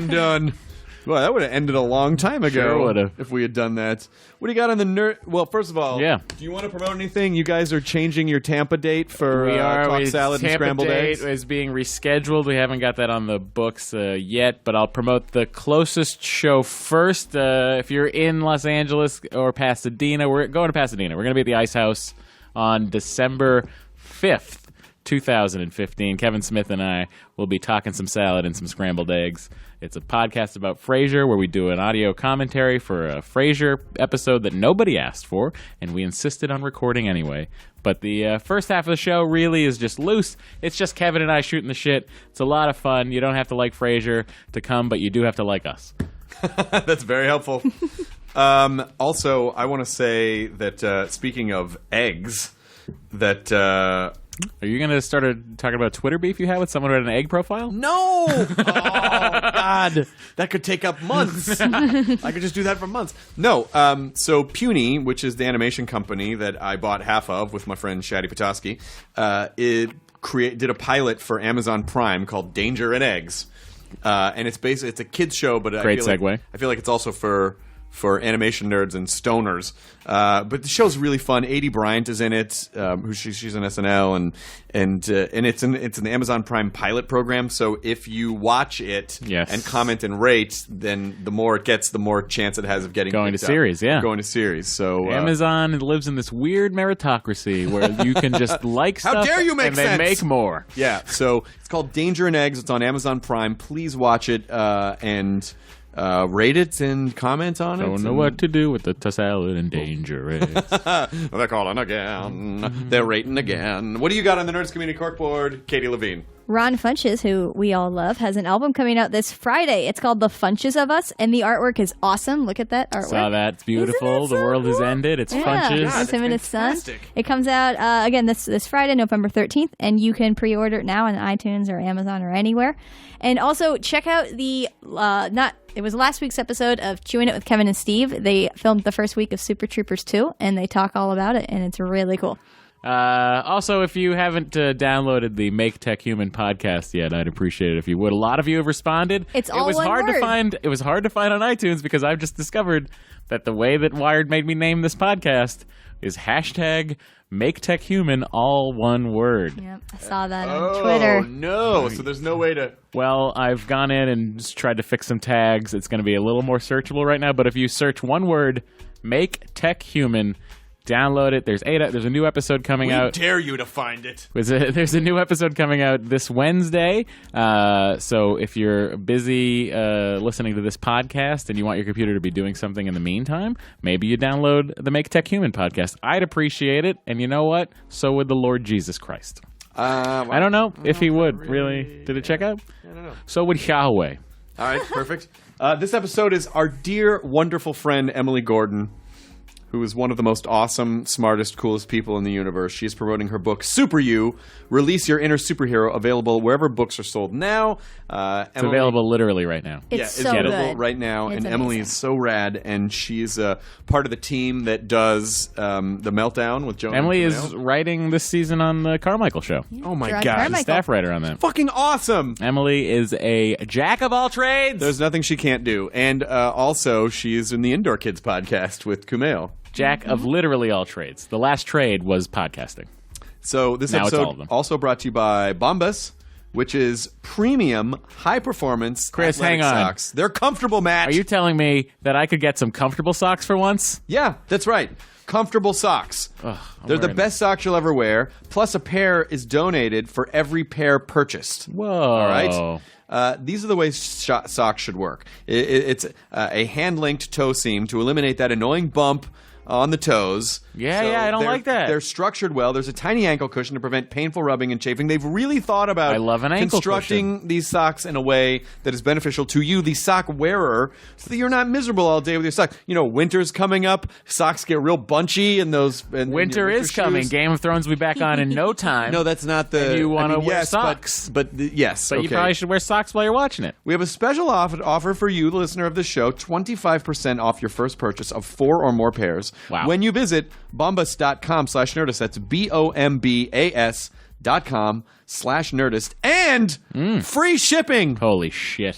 Done. Well, that would have ended a long time ago. Sure would've. If we had done that. What do you got on the nerd? Well, first of all, do you want to promote anything? You guys are changing your Tampa date for cock salad and scrambled eggs? Tampa date is being rescheduled. We haven't got that on the books yet, but I'll promote the closest show first. If you're in Los Angeles or Pasadena, we're going to Pasadena. We're going to be at the Ice House on December 5th. 2015. Kevin Smith and I will be talking some salad and some scrambled eggs. It's a podcast about Frasier where we do an audio commentary for a Frasier episode that nobody asked for, and we insisted on recording anyway. But the first half of the show really is just loose. It's just Kevin and I shooting the shit. It's a lot of fun. You don't have to like Frasier to come, but you do have to like us. That's very helpful. Also, I want to say that speaking of eggs, that... Are you going to start talking about Twitter beef you had with someone who had an egg profile? No! Oh, God. That could take up months. I could just do that for months. No. So Puny, which is the animation company that I bought half of with my friend Shadi Petoskey, did a pilot for Amazon Prime called Danger and Eggs. And it's a kids show, but Great segue. I feel like it's also for animation nerds and stoners. But the show's really fun. Adie Bryant is in it. She's in SNL, and it's an Amazon Prime pilot program. So if you watch it and comment and rate, then the more it gets, the more chance it has of getting going to series. Yeah, going to series. So Amazon lives in this weird meritocracy where you can just like stuff. How dare you make and sense? They make more. Yeah. So it's called Danger and Eggs. It's on Amazon Prime. Please watch it and. Rate it and comment on it. Don't know what to do with the salad and Danger Eggs. They're calling again. They're rating again. What do you got on the Nerdist Community Corkboard, Katie Levine? Ron Funches, who we all love, has an album coming out this Friday. It's called The Funches of Us, and the artwork is awesome. Look at that artwork. Saw that. It's beautiful. Isn't it the so world cool? has ended. It's Funches. God, It's him and his son. fantastic. It comes out, again, this Friday, November 13th, and you can pre-order it now on iTunes or Amazon or anywhere. And also, check out it was last week's episode of Chewing It with Kevin and Steve. They filmed the first week of Super Troopers 2, and they talk all about it, and it's really cool. Also, if you haven't downloaded the Make Tech Human podcast yet, I'd appreciate it if you would. A lot of you have responded. It's all one hard word. to find. It was hard to find on iTunes because I've just discovered that the way that Wired made me name this podcast is hashtag Make Tech Human, all one word. Yep, I saw that on Twitter. Oh, no. So there's no way to... Well, I've gone in and just tried to fix some tags. It's going to be a little more searchable right now, but if you search one word, Make Tech Human, download it. There's a new episode coming out. We dare you to find it. There's a new episode coming out this Wednesday. So if you're busy listening to this podcast and you want your computer to be doing something in the meantime, maybe you download the Make Tech Human podcast. I'd appreciate it. And you know what? So would the Lord Jesus Christ. Well, I don't know if he would. Really. Did it check out? I don't know. So would Yahweh. All right, perfect. This episode is our dear, wonderful friend, Emily Gordon, who is one of the most awesome, smartest, coolest people in the universe. She is promoting her book, Super You, Release Your Inner Superhero, available wherever books are sold now. It's available literally right now. It's it's so available good. right now, It's and amazing. Emily is so rad, and she's part of the team that does The Meltdown with Jonah. Emily and is Kumail. writing this season on the Carmichael show. Oh my Gerard God. Carmichael. Staff writer on that. Fucking awesome. Emily is a jack of all trades. There's nothing she can't do. And also, she's in the Indoor Kids podcast with Kumail. Jack of literally all trades. The last trade was podcasting. So this Now it's all of episode them. also brought to you by Bombas, which is premium, high-performance Chris, athletic hang on. socks. They're comfortable, Matt. Are you telling me that I could get some comfortable socks for once? Yeah, that's right. Comfortable socks. I'm They're the wearing best socks you'll ever wear. Plus, a pair is donated for every pair purchased. Whoa. All right. These are the ways socks should work. It's a hand-linked toe seam to eliminate that annoying bump on the toes. Yeah, I don't like that. They're structured well. There's a tiny ankle cushion to prevent painful rubbing and chafing. They've really thought about I love an ankle constructing these socks in a way that is beneficial to you, the sock wearer, so that you're not miserable all day with your socks. You know, winter's coming up. Socks get real bunchy in those. Winter is coming. shoes. Game of Thrones will be back on in no time. No, that's not the. And you wanna wear yes, socks. but yes. But you okay. probably should wear socks while you're watching it. We have a special offer for you, the listener of the show, 25% off your first purchase of 4 or more pairs. Wow. When you visit bombas.com/Nerdist. That's BOMBAS.com/Nerdist. And free shipping. Holy shit.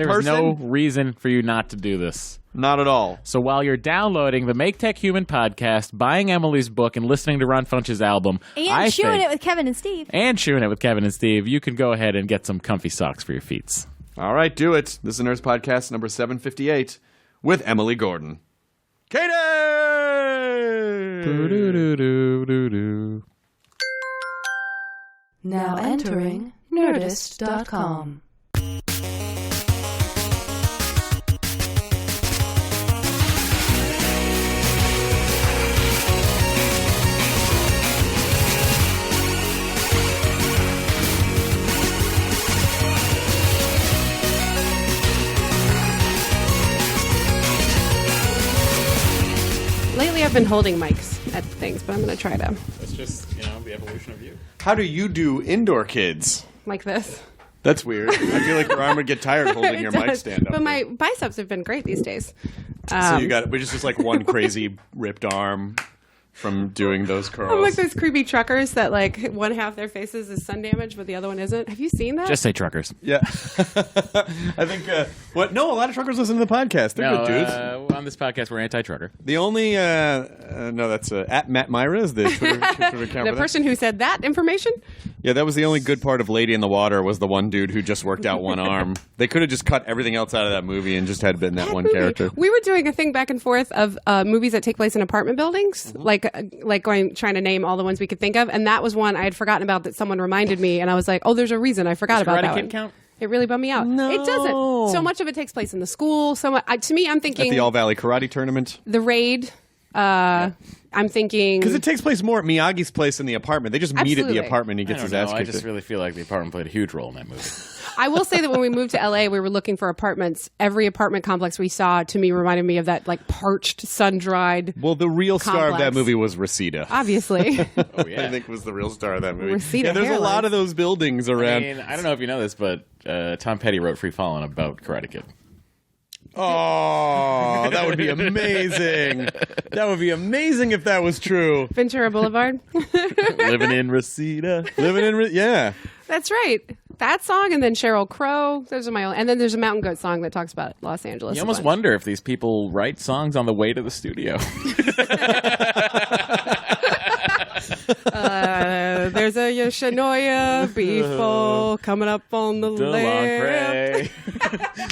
There is no reason for you not to do this. Not at all. So while you're downloading the Make Tech Human podcast, buying Emily's book, and listening to Ron Funch's album, and chewing it with Kevin and Steve. You can go ahead and get some comfy socks for your feet. All right, do it. This is Nerdist Podcast number 758 with Emily Gordon. Katie! Now entering Nerdist.com. Lately, I've been holding mics at things, but I'm going to try to. That's just, the evolution of you. How do you do indoor kids? Like this. That's weird. I feel like your arm would get tired holding your mic stand up. But my biceps have been great these days. So you got, which is just like one crazy ripped arm from doing those curls. I'm like those creepy truckers that like one half their faces is sun damaged, but the other one isn't. Have you seen that? Just say truckers. Yeah. I think, no, a lot of truckers listen to the podcast. They're good dudes. On this podcast, we're anti-trucker. The only, no, that's at Matt Myra is the Twitter account. The person who said that information? Yeah, that was the only good part of Lady in the Water was the one dude who just worked out one arm. They could have just cut everything else out of that movie and just had been that one character. We were doing a thing back and forth of movies that take place in apartment buildings, like trying to name all the ones we could think of, and that was one I had forgotten about that someone reminded me, and I was like, oh, there's a reason I forgot about that Karate Kid one. count? It really bummed me out. No. It doesn't. So much of it takes place in the school. To me, I'm thinking At the All Valley Karate Tournament. The Raid. I'm thinking Because it takes place more at Miyagi's place in the apartment. They just meet at the Absolutely. apartment and he gets his ass I kicked. just really feel like the apartment played a huge role in that movie. I will say that when we moved to LA, we were looking for apartments. Every apartment complex we saw, to me, reminded me of that like parched, sun-dried. Well, the real star of that complex. movie was Reseda. Obviously. Oh, yeah. I think was the real star of that movie. Reseda Yeah, there's a lot hairlines. of those buildings around. I don't know if you know this, but Tom Petty wrote Free Fallin' about Karate Kid. Oh, that would be amazing. That would be amazing if that was true. Ventura Boulevard. Living in Reseda. Yeah. That's right. That song, and then Sheryl Crow. Those are my own. And then there's a Mountain Goat song that talks about Los Angeles. You a almost bunch. wonder if these people write songs on the way to the studio. There's a Yoshinoya beefo coming up on the left.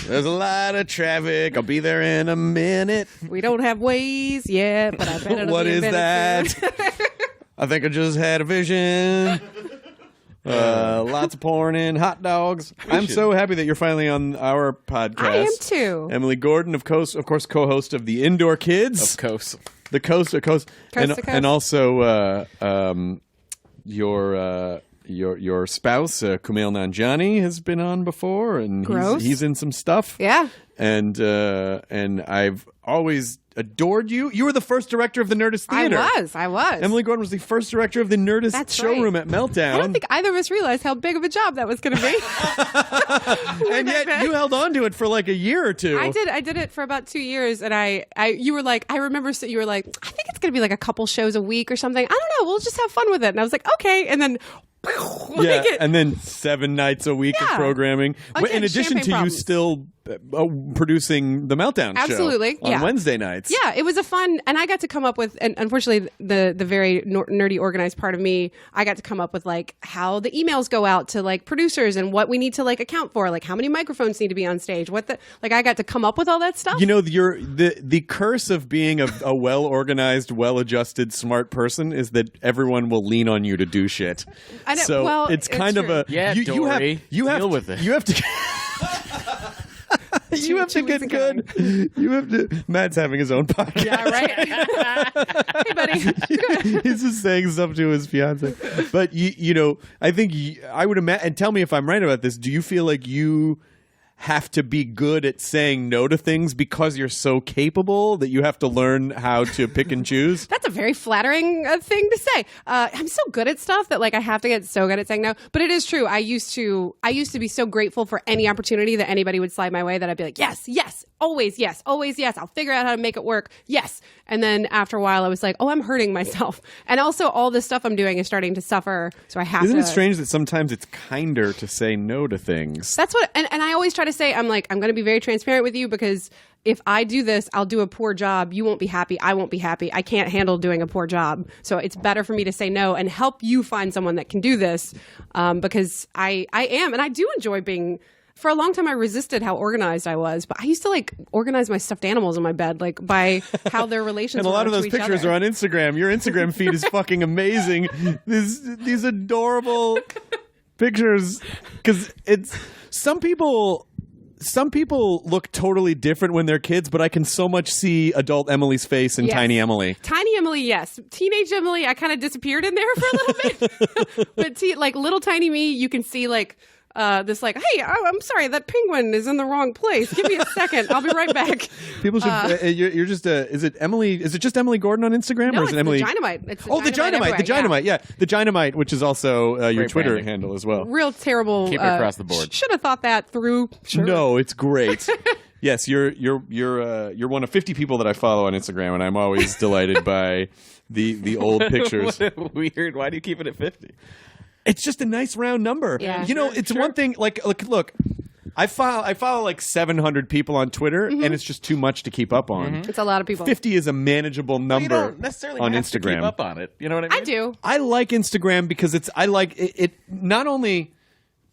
There's a lot of traffic. I'll be there in a minute. We don't have Waze yet, but I bet it'll What be is invented soon. that? I think I just had a vision. Lots of porn and hot dogs. I'm so happy that you're finally on our podcast. I am too. Emily Gordon, of course, co-host of the Indoor Kids. Of course. The Coast to Coast. Coast to Coast. And also your spouse, Kumail Nanjiani, has been on before, and Gross. he's in some stuff. Yeah. And I've always adored you. You were the first director of the Nerdist Theater. I was. Emily Gordon was the first director of the Nerdist That's showroom right. at Meltdown. I don't think either of us realized how big of a job that was going to be. And yet you held on to it for like a year or two. I did it for about 2 years, and you were like, I remember you were like, I think it's going to be like a couple shows a week or something. I don't know. We'll just have fun with it. And I was like, okay. And then, Yeah, and then 7 nights a week of Yeah. programming. Again, in addition champagne to problems. you still producing the Meltdown Absolutely, show on yeah. Wednesday nights. yeah, it was a fun, and I got to come up with, and unfortunately, the very nerdy organized part of me, I got to come up with like how the emails go out to like producers and what we need to like account for, like how many microphones need to be on stage, I got to come up with all that stuff. You know, the curse of being a well organized, well adjusted, smart person is that everyone will lean on you to do shit. I know- So well, it's it's kind of true. a Yeah, you Dory, have deal with it. You have to. You have to two get weeks good. You have to. Matt's having his own podcast. Yeah, right. Hey, buddy. He's just saying stuff to his fiance. But you know, I think I would imagine. And tell me if I'm right about this. Do you feel like you have to be good at saying no to things because you're so capable that you have to learn how to pick and choose? That's a very flattering thing to say. I'm so good at stuff that like I have to get so good at saying no. But it is true. I used to be so grateful for any opportunity that anybody would slide my way that I'd be like, yes, always yes. I'll figure out how to make it work. Yes. And then after a while, I was like, oh, I'm hurting myself. And also all this stuff I'm doing is starting to suffer. So I have Isn't to. it strange that sometimes it's kinder to say no to things? That's what, and I always try to say, I'm going to be very transparent with you because if I do this, I'll do a poor job. You won't be happy. I won't be happy. I can't handle doing a poor job. So it's better for me to say no and help you find someone that can do this because I am. And I do enjoy being... For a long time, I resisted how organized I was, but I used to organize my stuffed animals in my bed, by how their relations. And a lot of those to each pictures other. are on Instagram. Your Instagram feed is fucking amazing. These adorable pictures, because some people look totally different when they're kids, but I can so much see adult Emily's face in Yes. Tiny Emily. Tiny Emily, yes. Teenage Emily, I kind of disappeared in there for a little bit. But little tiny me, you can see this hey, I'm sorry, that penguin is in the wrong place. Give me a second. I'll be right back. People should. You're just. Is it Emily? Is it just Emily Gordon on Instagram, No, or it's is it Emily? the Dynamite. It's The Dynamite. The Dynamite. Yeah, the Dynamite, which is also your Great Twitter branding. handle as well. Real terrible. Keep it across the board. Should have thought that through. Sure. No, it's great. Yes, you're one of 50 people that I follow on Instagram, and I'm always delighted by the old pictures. What weird. Why do you keep it at 50? It's just a nice round number. Yeah. It's one thing. Look. I follow 700 people on Twitter, and it's just too much to keep up on. It's a lot of people. 50 is a manageable number. You don't necessarily on have Instagram. to keep up on it. You know what I mean? I do. I like Instagram because I like it. Not only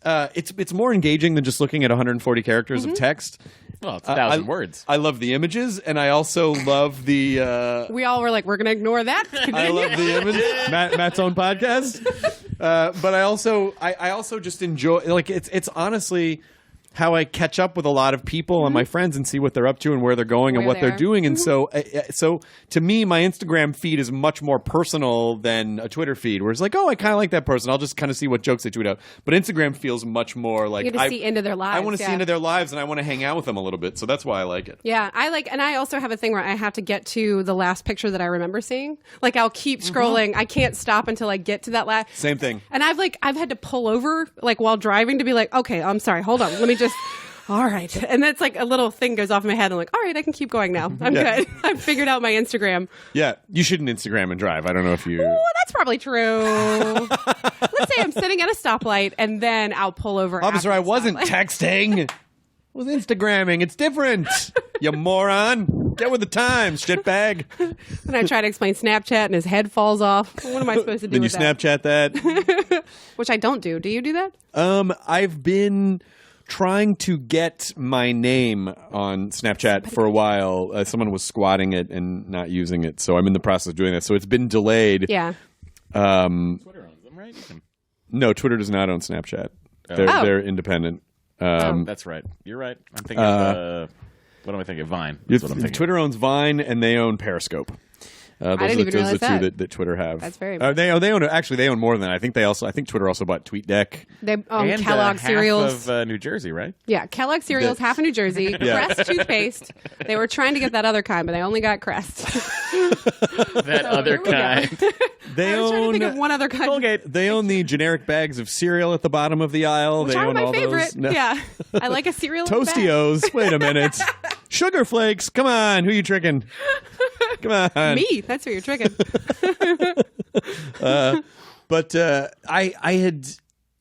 it's more engaging than just looking at 140 characters of text. Well, it's 1,000 words. I love the images, and I also love the. We all were we're going to ignore that. I love the image. Matt's own podcast. But I also just enjoy it's honestly how I catch up with a lot of people and my friends and see what they're up to and where they're going and Where what they they're are. doing. And so to me, my Instagram feed is much more personal than a Twitter feed, where it's I kind of like that person. I'll just kind of see what jokes they tweet out. But Instagram feels much more like You get to see into their lives. I want to see into their lives, and I want to hang out with them a little bit. So that's why I like it. Yeah, and I also have a thing where I have to get to the last picture that I remember seeing. I'll keep scrolling. I can't stop until I get to that last. Same thing. And I've had to pull over while driving to be okay, I'm sorry, hold on, let me just. All right. And that's a little thing goes off in my head. I'm all right, I can keep going now. I'm good. I've figured out my Instagram. Yeah, you shouldn't Instagram and drive. I don't know if you. Well, that's probably true. Let's say I'm sitting at a stoplight and then I'll pull over. Officer, after I the wasn't stoplight. texting. I was Instagramming. It's different. You moron. Get with the times, shitbag. And I try to explain Snapchat and his head falls off. What am I supposed to do Then you with that? Snapchat that. Which I don't do. Do you do that? I've been trying to get my name on Snapchat for a while. Someone was squatting it and not using it, so I'm in the process of doing that. So it's been delayed. Yeah. Twitter owns them, right? No, Twitter does not own Snapchat. Oh. They're independent. That's right. You're right. I'm thinking of, what am I thinking? Vine. That's what I'm thinking. Twitter owns Vine, and they own Periscope. Those didn't even those are realize the two that. that Twitter have. That's very they own actually they own more than that. I think Twitter also bought TweetDeck. They And Kellogg half cereals. of New Jersey, right? Yeah, Kellogg cereals, half of New Jersey. Yeah. Crest toothpaste. They were trying to get that other kind, but they only got Crest. That other here we go. kind. They I was trying to own think of one other kind. Colgate. They own the generic bags of cereal at the bottom of the aisle. Which they are own my all favorite. those. No. Yeah, I like a cereal. in a bag. Tostios. Wait a minute. Sugar Flakes. Come on. Who you tricking? Come on. Me. That's who you're tricking. But I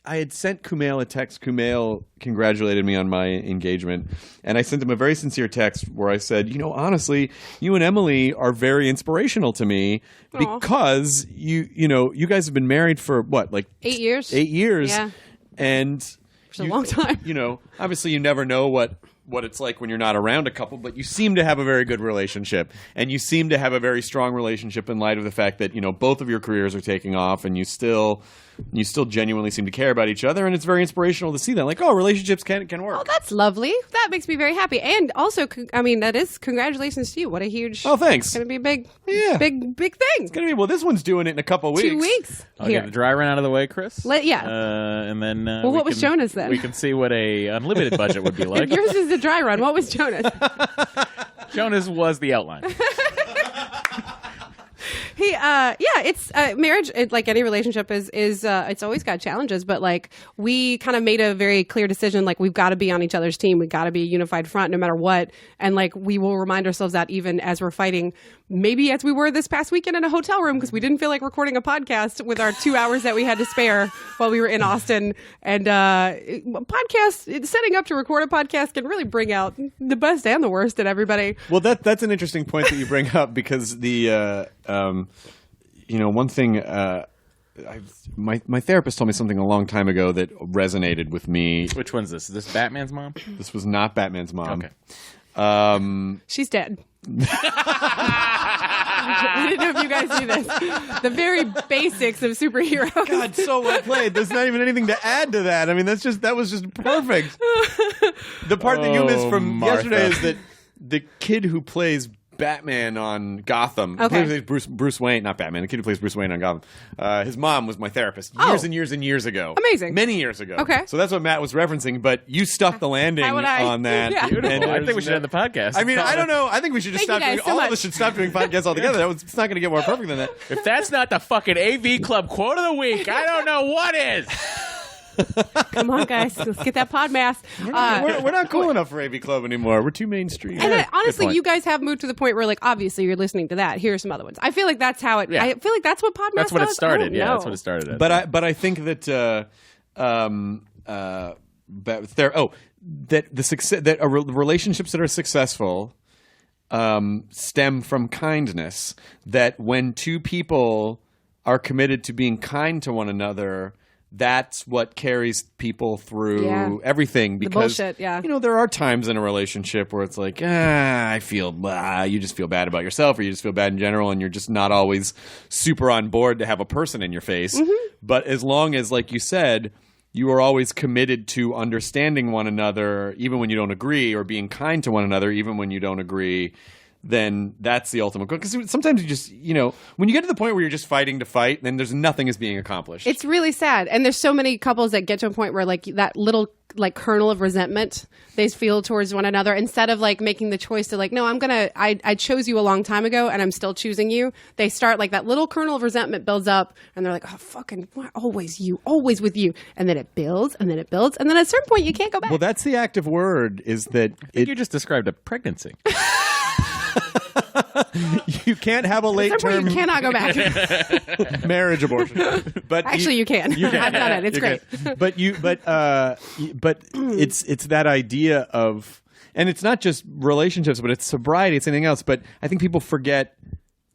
had sent Kumail a text. Kumail congratulated me on my engagement, and I sent him a very sincere text where I said, honestly, you and Emily are very inspirational to me because you guys have been married for what, 8 years. 8 years, Yeah. and It's a long time. Obviously you never know what it's like when you're not around a couple, but you seem to have a very good relationship, and you seem to have a very strong relationship in light of the fact that both of your careers are taking off, and you still genuinely seem to care about each other, and it's very inspirational to see that. Relationships can work. Oh, that's lovely. That makes me very happy. And also, that is congratulations to you. What a huge. Oh, thanks. It's going to be a big, Yeah. big thing. Gonna be this one's doing it in a couple weeks. 2 weeks. I'll Here. get the dry run out of the way, Chris. Yeah. And then. Well, what was Jonah's then? We can see what a unlimited budget would be like. If yours is the dry run, what was Jonas? Jonas was the outline. Hey, it's marriage. Like any relationship is it's always got challenges, but like we kind of made a very clear decision. Like we've got to be on each other's team. We've got to be a unified front no matter what. And like we will remind ourselves that even as we're fighting, maybe as we were this past weekend in a hotel room because we didn't feel like recording a podcast with our 2 hours that we had to spare while we were in Austin. And setting up to record a podcast can really bring out the best and the worst in everybody. Well, that's an interesting point that you bring up because the one thing my therapist told me something a long time ago that resonated with me. Which one's this? Is this Batman's mom? This was not Batman's mom. Okay. She's dead. I didn't know if you guys knew this. The very basics of superheroes. God, so well played. There's not even anything to add to that. I mean, that was just perfect. The part that you missed from yesterday is that the kid who plays Batman on Gotham, okay. Bruce Wayne, not Batman, the kid who plays Bruce Wayne on Gotham, his mom was my therapist years and years and years ago. Amazing. Many years ago. Okay. So that's what Matt was referencing, but you stuck the landing on that. Yeah. Beautiful. I think we should end the podcast. I mean, I don't know. I think we should just Thank stop you doing, guys so all much. of us should stop doing podcasts altogether. It's not going to get more perfect than that. If that's not the fucking AV Club quote of the week, I don't know what is. Come on, guys. Let's get that pod mass. We're not cool enough for AV Club anymore. We're too mainstream. And then, honestly, point. you guys have moved to the point where, like, obviously you're listening to that. Here are some other ones. I feel like that's how it. Yeah. I feel like that's what Podmas That's what it does. started. I don't Yeah, know. that's what it started as. But I think that that the success that relationships that are successful stem from kindness. That when two people are committed to being kind to one another, that's what carries people through everything. Because bullshit, there are times in a relationship where it's like, I feel you just feel bad about yourself, or you just feel bad in general, and you're just not always super on board to have a person in your face. Mm-hmm. But as long as, like you said, you are always committed to understanding one another, even when you don't agree, or being kind to one another, even when you don't agree, then that's the ultimate goal. Because sometimes you just, when you get to the point where you're just fighting to fight, then there's nothing is being accomplished. It's really sad. And there's so many couples that get to a point where, like, that little, like, kernel of resentment they feel towards one another, instead of, like, making the choice to, like, no, I chose you a long time ago and I'm still choosing you. They start, like, that little kernel of resentment builds up and they're like, oh, fucking, why always you, always with you. And then it builds and then it builds. And then at a certain point, you can't go back. Well, that's the active word, is that you just described a pregnancy. You can't have a late term. You cannot go back. Marriage abortion. But actually, you can. I've done it. It's great. But it's that idea of, and it's not just relationships, but it's sobriety. It's anything else. But I think people forget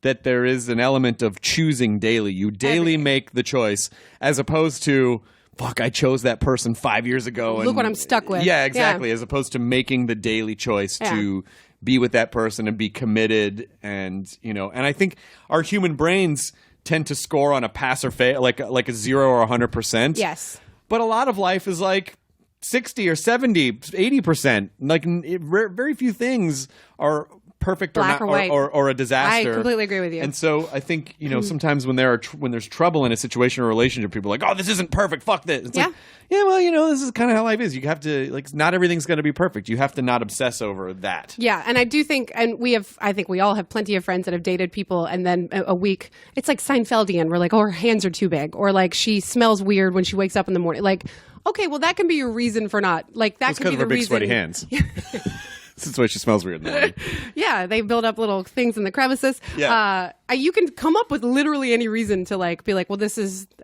that there is an element of choosing daily. You daily make the choice, as opposed to, fuck, I chose that person 5 years ago. Look what I'm stuck with. Yeah, exactly. Yeah. As opposed to making the daily choice to be with that person and be committed, and I think our human brains tend to score on a pass or fail, like a 0 or 100%. Yes. But a lot of life is like 60 or 70, 80%. Like very few things are perfect Black or not, or white. or a disaster. I completely agree with you. And so I think sometimes when there's trouble in a situation or relationship, people are like, oh, this isn't perfect. Fuck this. It's like, this is kind of how life is. You have to, like, not everything's going to be perfect. You have to not obsess over that. Yeah, and I do think, and I think we all have plenty of friends that have dated people, and then a week, it's like Seinfeldian, where like, oh, her hands are too big, or like she smells weird when she wakes up in the morning. Like, okay, well, that can be your reason for not, like, that can be the reason. It's because of her big sweaty hands. That's why she smells weird in the morning. Yeah, they build up little things in the crevices. Yeah. You can come up with literally any reason to, like, be like, well,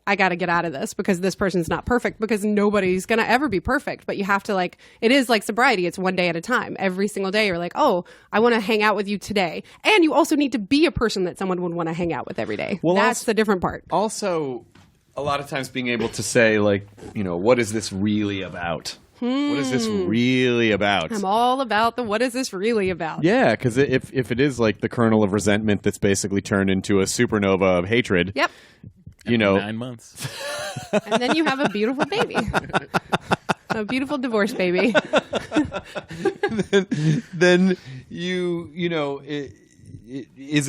I got to get out of this because this person's not perfect, because nobody's going to ever be perfect. But you have to, like, it is like sobriety. It's one day at a time. Every single day you're like, oh, I want to hang out with you today. And you also need to be a person that someone would want to hang out with every day. Well, that's the different part. Also, a lot of times being able to say, like, what is this really about? What is this really about? I'm all about the what is this really about? Yeah, because if it is like the kernel of resentment that's basically turned into a supernova of hatred. Yep. 9 months. And then you have a beautiful baby. A beautiful divorce baby. then is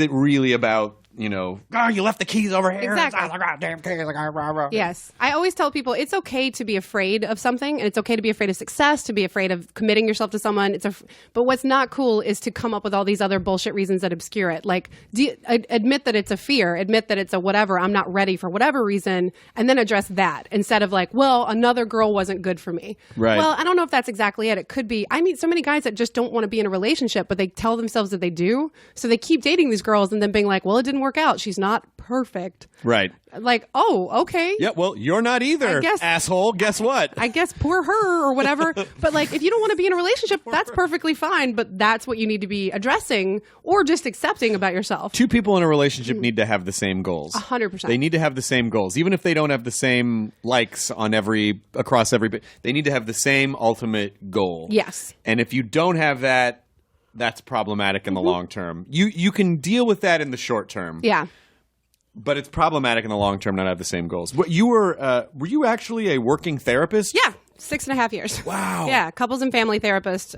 it really about you left the keys over here. Exactly. It's goddamn keys. Like, rah, rah, rah. Yes. I always tell people it's okay to be afraid of something, and it's okay to be afraid of success, to be afraid of committing yourself to someone. But what's not cool is to come up with all these other bullshit reasons that obscure it. Like, admit that it's a fear, admit that it's a whatever, I'm not ready for whatever reason, and then address that instead of like, well, another girl wasn't good for me. Right. Well, I don't know if that's exactly it. It could be. I meet so many guys that just don't want to be in a relationship, but they tell themselves that they do. So they keep dating these girls and then being like, well, it didn't work out. She's not perfect. Right. Like, oh, okay. Yeah, well, you're not either, asshole. Guess what? I guess poor her or whatever. But like, if you don't want to be in a relationship, that's perfectly fine. But that's what you need to be addressing or just accepting about yourself. Two people in a relationship need to have the same goals. 100%. They need to have the same goals. Even if they don't have the same likes across every, they need to have the same ultimate goal. Yes. And if you don't have that, that's problematic in the long term. You can deal with that in the short term. Yeah. But it's problematic in the long term not to have the same goals. Were you actually a working therapist? Yeah. 6.5 years. Wow. Yeah. Couples and family therapist,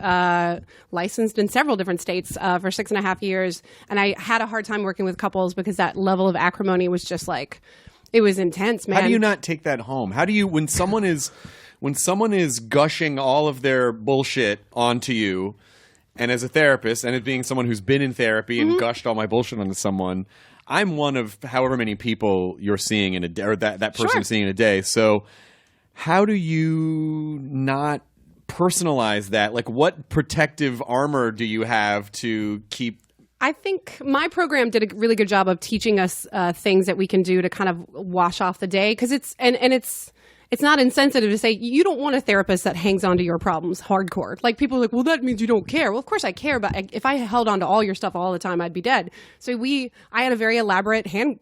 licensed in several different states for 6.5 years. And I had a hard time working with couples because that level of acrimony was just like, it was intense, man. How do you not take that home? How do you, when someone is gushing all of their bullshit onto you, and as a therapist, and as being someone who's been in therapy and gushed all my bullshit onto someone, I'm one of however many people you're seeing in a day, or that person seeing in a day. So how do you not personalize that? Like, what protective armor do you have to keep? I think my program did a really good job of teaching us things that we can do to kind of wash off the day. Because it's not insensitive to say you don't want a therapist that hangs on to your problems hardcore. Like, people are like, well, that means you don't care. Well, of course I care, but if I held on to all your stuff all the time, I'd be dead. So I had a very elaborate hand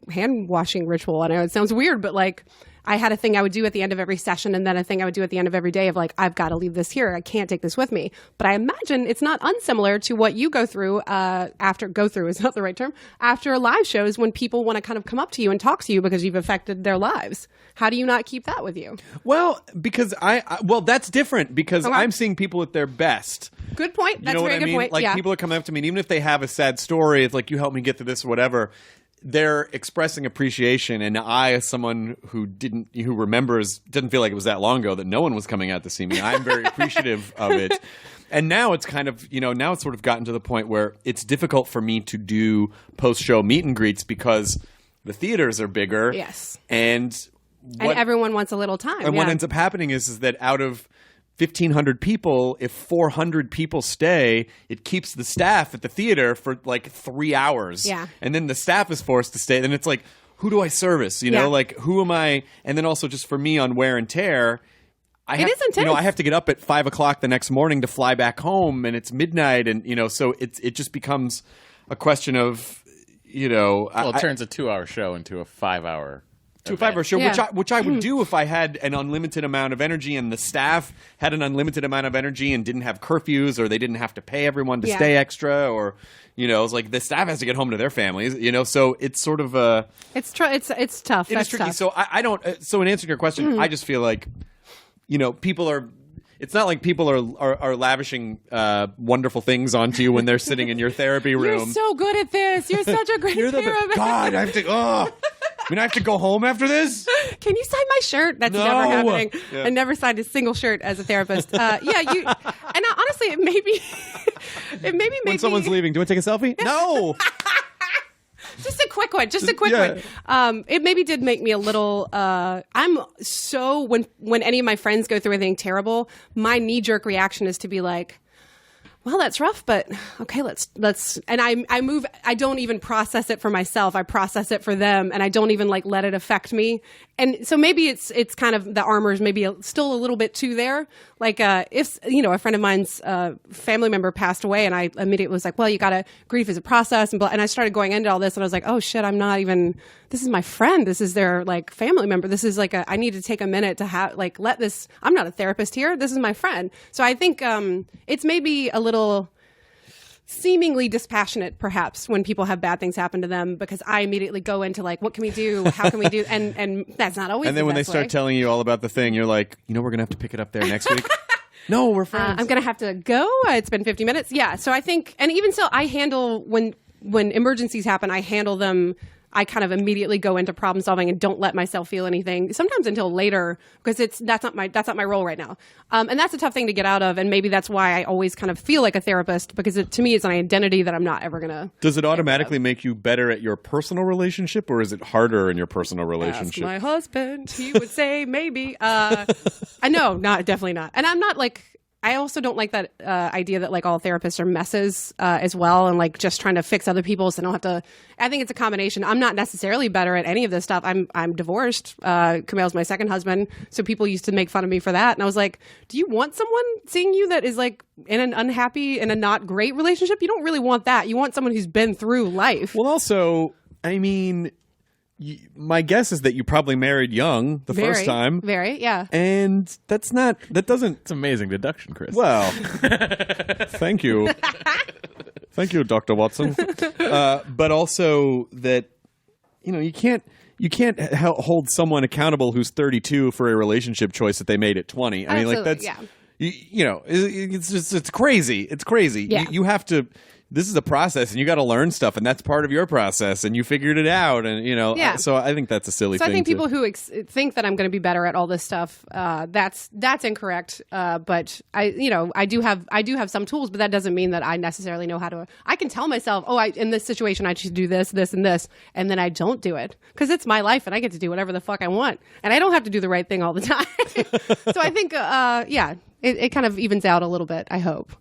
washing ritual. I know it sounds weird, but like, I had a thing I would do at the end of every session, and then a thing I would do at the end of every day of like, I've got to leave this here. I can't take this with me. But I imagine it's not unsimilar to what you go through go through is not the right term, after live shows when people want to kind of come up to you and talk to you because you've affected their lives. How do you not keep that with you? Well, because that's different because I'm seeing people at their best. Good point. That's you know a very what I good mean? point. Like, yeah. people are coming up to me, and even if they have a sad story, it's like, you help me get through this or whatever. They're expressing appreciation, and I, as someone who remembers, didn't feel like it was that long ago that no one was coming out to see me. I'm very appreciative of it. And now it's kind of, now it's sort of gotten to the point where it's difficult for me to do post-show meet and greets because the theaters are bigger. Yes. And everyone wants a little time. And what ends up happening is that out of 1,500 people, if 400 people stay, it keeps the staff at the theater for like 3 hours. Yeah. And then the staff is forced to stay. Then it's like, who do I service? Like, who am I? And then also just for me on wear and tear, it is intense. I have to get up at 5 o'clock the next morning to fly back home, and it's midnight, and so it just becomes a question of, Well, it turns a 2-hour show into a 5-hour. To a 5-hour show, which I would do if I had an unlimited amount of energy and the staff had an unlimited amount of energy and didn't have curfews, or they didn't have to pay everyone to stay extra, or it's like the staff has to get home to their families. So it's sort of it's tough. It is tricky. Tough. So I don't. So in answering your question, I just feel like people are. It's not like people are lavishing wonderful things onto you when they're sitting in your therapy room. You're so good at this. You're such a great therapist. God, I have to. I have to go home after this? Can you sign my shirt? That's never happening. Yeah. I never signed a single shirt as a therapist. And honestly, it may be when someone's leaving, do you want to take a selfie? No. Just a quick one. It maybe did make me a little. I'm so when any of my friends go through anything terrible, my knee-jerk reaction is to be like, well, that's rough, but okay, let's, and I move, I don't even process it for myself. I process it for them, and I don't even like let it affect me. And so maybe it's kind of the armor is maybe still a little bit too there. Like, if, a friend of mine's family member passed away, and I immediately was like, well, grief is a process, and I started going into all this, and I was like, oh shit, this is my friend. This is their like family member. This is like I need to take a minute to I'm not a therapist here. This is my friend. So I think it's maybe a little seemingly dispassionate perhaps when people have bad things happen to them, because I immediately go into like, what can we do? How can we do? And that's not always. And then when they start telling you all about the thing, you're like, we're going to have to pick it up there next week. No, we're friends. I'm going to have to go. It's been 50 minutes. Yeah. So I think, and even so, I handle when emergencies happen, I handle them. I kind of immediately go into problem solving and don't let myself feel anything. Sometimes until later, because that's not my role right now. And that's a tough thing to get out of. And maybe that's why I always kind of feel like a therapist, because to me it's an identity that I'm not ever gonna. Does it automatically make you better at your personal relationship, or is it harder in your personal relationship? Ask my husband. He would say maybe. I know, definitely not. And I'm not like. I also don't like that idea that like all therapists are messes as well, and like just trying to fix other people so they don't have to. I think it's a combination. I'm not necessarily better at any of this stuff. I'm divorced. Kumail's my second husband, so people used to make fun of me for that. And I was like, do you want someone seeing you that is like in an unhappy, in a not great relationship? You don't really want that. You want someone who's been through life. Well, also, I mean. My guess is that you probably married young the first time. Very, yeah. And that doesn't... It's amazing deduction, Chris. Well, thank you. Thank you, Dr. Watson. But also that, you can't hold someone accountable who's 32 for a relationship choice that they made at 20. I mean, like that's... Yeah. It's crazy. It's crazy. Yeah. You have to... This is a process, and you got to learn stuff, and that's part of your process, and you figured it out, and Yeah. So I think that's a silly thing. So I think people who think that I'm going to be better at all this stuff, that's incorrect. But I do have some tools, but that doesn't mean that I necessarily know how to. I can tell myself, in this situation I should do this, this, and this, and then I don't do it because it's my life, and I get to do whatever the fuck I want, and I don't have to do the right thing all the time. So I think, it kind of evens out a little bit. I hope.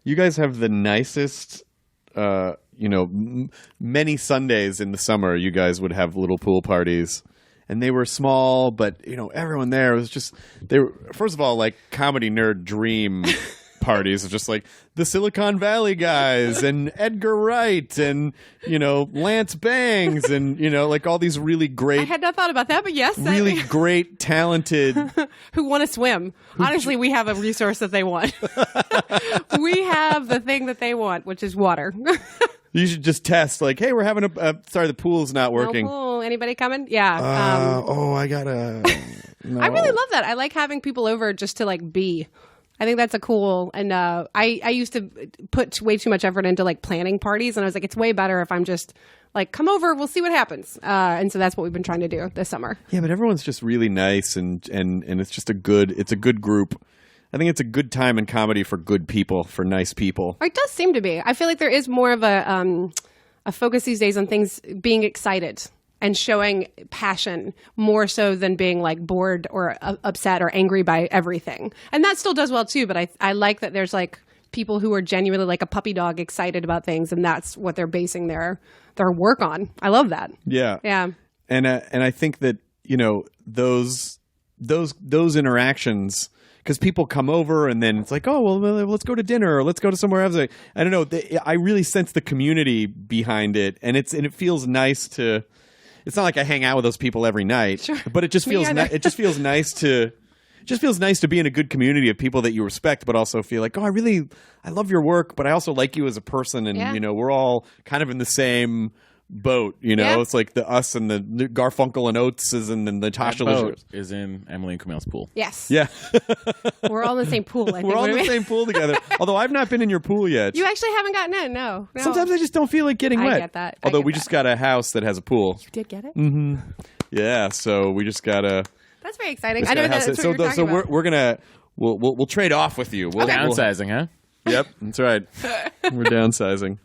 You guys have the nicest, many Sundays in the summer, you guys would have little pool parties. And they were small, but, everyone there was just, they were, first of all, like comedy nerd dream parties of just like the Silicon Valley guys and Edgar Wright and, Lance Bangs and, like all these really great. I had not thought about that, but yes. Really great, talented. Who want to swim. Honestly, we have a resource that they want. We have the thing that they want, which is water. You should just test like, hey, we're having sorry, the pool's not working. No pool. Anybody coming? Yeah. I gotta. No. I really love that. I like having people over just to like be. I think that's a cool, and I used to put way too much effort into like planning parties, and I was like, it's way better if I'm just like, come over, we'll see what happens. And so that's what we've been trying to do this summer. Yeah, but everyone's just really nice, and it's just a good group. I think it's a good time in comedy for good people, for nice people. It does seem to be. I feel like there is more of a focus these days on things being excited and showing passion more so than being like bored or upset or angry by everything. And that still does well too, but I like that there's like people who are genuinely like a puppy dog excited about things, and that's what they're basing their work on. I love that. Yeah. Yeah. And I think that, those interactions, because people come over and then it's like, oh, well, let's go to dinner or let's go to somewhere else. I don't know. I really sense the community behind it, and it feels nice to. It's not like I hang out with those people every night, sure. But it just feels it just feels nice to be in a good community of people that you respect, but also feel like, oh, I love your work, but I also like you as a person, and we're all kind of in the same boat. It's like the us and the Garfunkel and Oates and the Natasha boat is in Emily and Kumail's pool. Yes. Yeah. We're all in the same pool. I think. We're all in the same pool together. Although I've not been in your pool yet. You actually haven't gotten in. No. Sometimes I just don't feel like getting wet. I get that. Although we just got a house that has a pool. You did get it? Mm-hmm. Yeah. So we just gotta. That's very exciting. I know that's what you're talking about. We're gonna we'll trade off with you. Downsizing, huh? Yep, that's right. We're downsizing.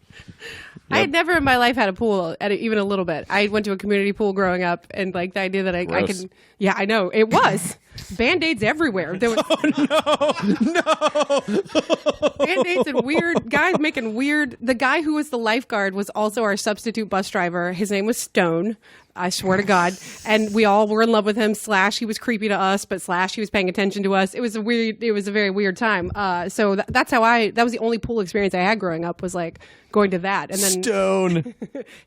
I had never in my life had a pool, even a little bit. I went to a community pool growing up, and like the idea that I can, yeah, I know it was Band-Aids everywhere. There was no Band-Aids and weird guys making weird. The guy who was the lifeguard was also our substitute bus driver. His name was Stone. I swear to God. And we all were in love with him. / he was creepy to us, but / he was paying attention to us. It was a very weird time. So that's how that was the only pool experience I had growing up, was like going to that. And then Stone.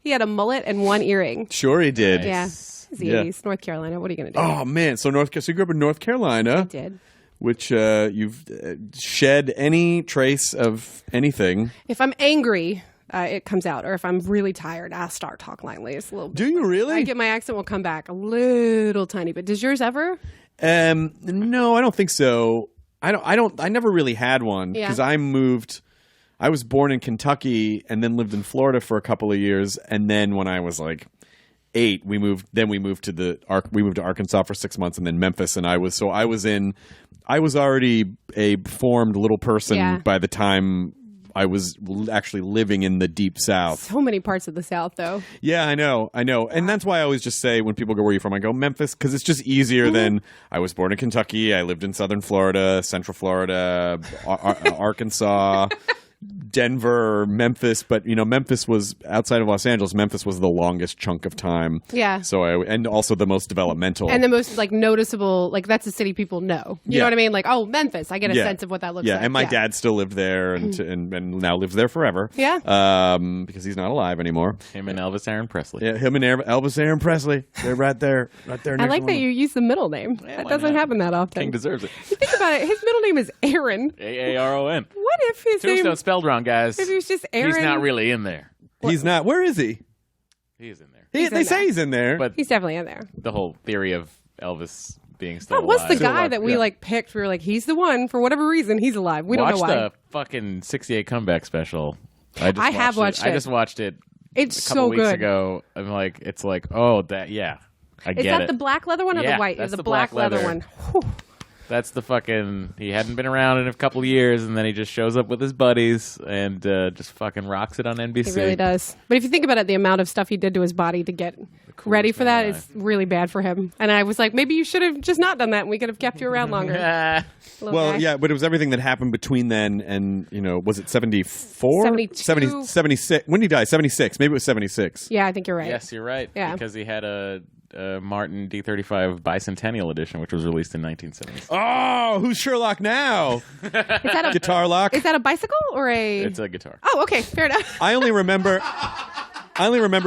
He had a mullet and one earring. Sure he did. Yeah. It's the 80s, North Carolina. What are you going to do? Oh man. So you grew up in North Carolina. I did. Which you've shed any trace of anything. If I'm angry, it comes out. Or if I'm really tired, I'll start talking like this a little bit. Do you really? I get my accent will come back a little tiny bit. Does yours ever? No, I don't think so. I never really had one because I was born in Kentucky and then lived in Florida for a couple of years, and then when I was like 8, we moved to Arkansas for 6 months, and then Memphis. And I was already a formed little person by the time I was actually living in the deep South. So many parts of the South, though. Yeah, I know. And that's why I always just say, when people go, where are you from? I go, Memphis, because it's just easier than, I was born in Kentucky, I lived in southern Florida, central Florida, Arkansas, Denver, Memphis. But, Memphis was, outside of Los Angeles, Memphis was the longest chunk of time. Yeah. So and also the most developmental. And the most, noticeable, that's a city people know. You know what I mean? Memphis. I get a sense of what that looks like. Yeah, and my dad still lived there and now lives there forever. Yeah. Because he's not alive anymore. Him and Elvis Aaron Presley. Yeah, him and Elvis Aaron Presley. They're right there. Right there. I like that you use the middle name. That doesn't happen that often. King deserves it. You think about it, his middle name is Aaron. Aaron. What if his name... Tombstone spelled wrong, guys. If he was just Aaron... He's not really in there. He's not. Where is he? He is in there. They say he's in there. But He's definitely in there. the whole theory of Elvis being still That was alive. the guy alive, that we picked. We were like, he's the one. For whatever reason, he's alive. We don't know Watch why. the fucking 68 comeback special. I have watched it. I just watched it It's a couple so weeks good. ago. I'm like, it's like, oh, that, yeah. I Is get that it. the black leather one or Yeah, the white? that's the the black black leather leather. one. Whew. That's the fucking... He hadn't been around in a couple of years, and then he just shows up with his buddies and just fucking rocks it on NBC. He really does. But if you think about it, the amount of stuff he did to his body to get ready for that is really bad for him. And I was like, maybe you should have just not done that, and we could have kept you around longer. Well, yeah, but it was everything that happened between then and, was it 74? 72. 76. When did he die? 76. Maybe it was 76. Yeah, I think you're right. Yes, you're right. Yeah. Because he had a Martin D35 Bicentennial Edition, which was released in 1970. Oh, who's Sherlock now? Is that a Guitar lock? Is that a bicycle or a? It's a guitar. Oh, okay, fair enough. I only remember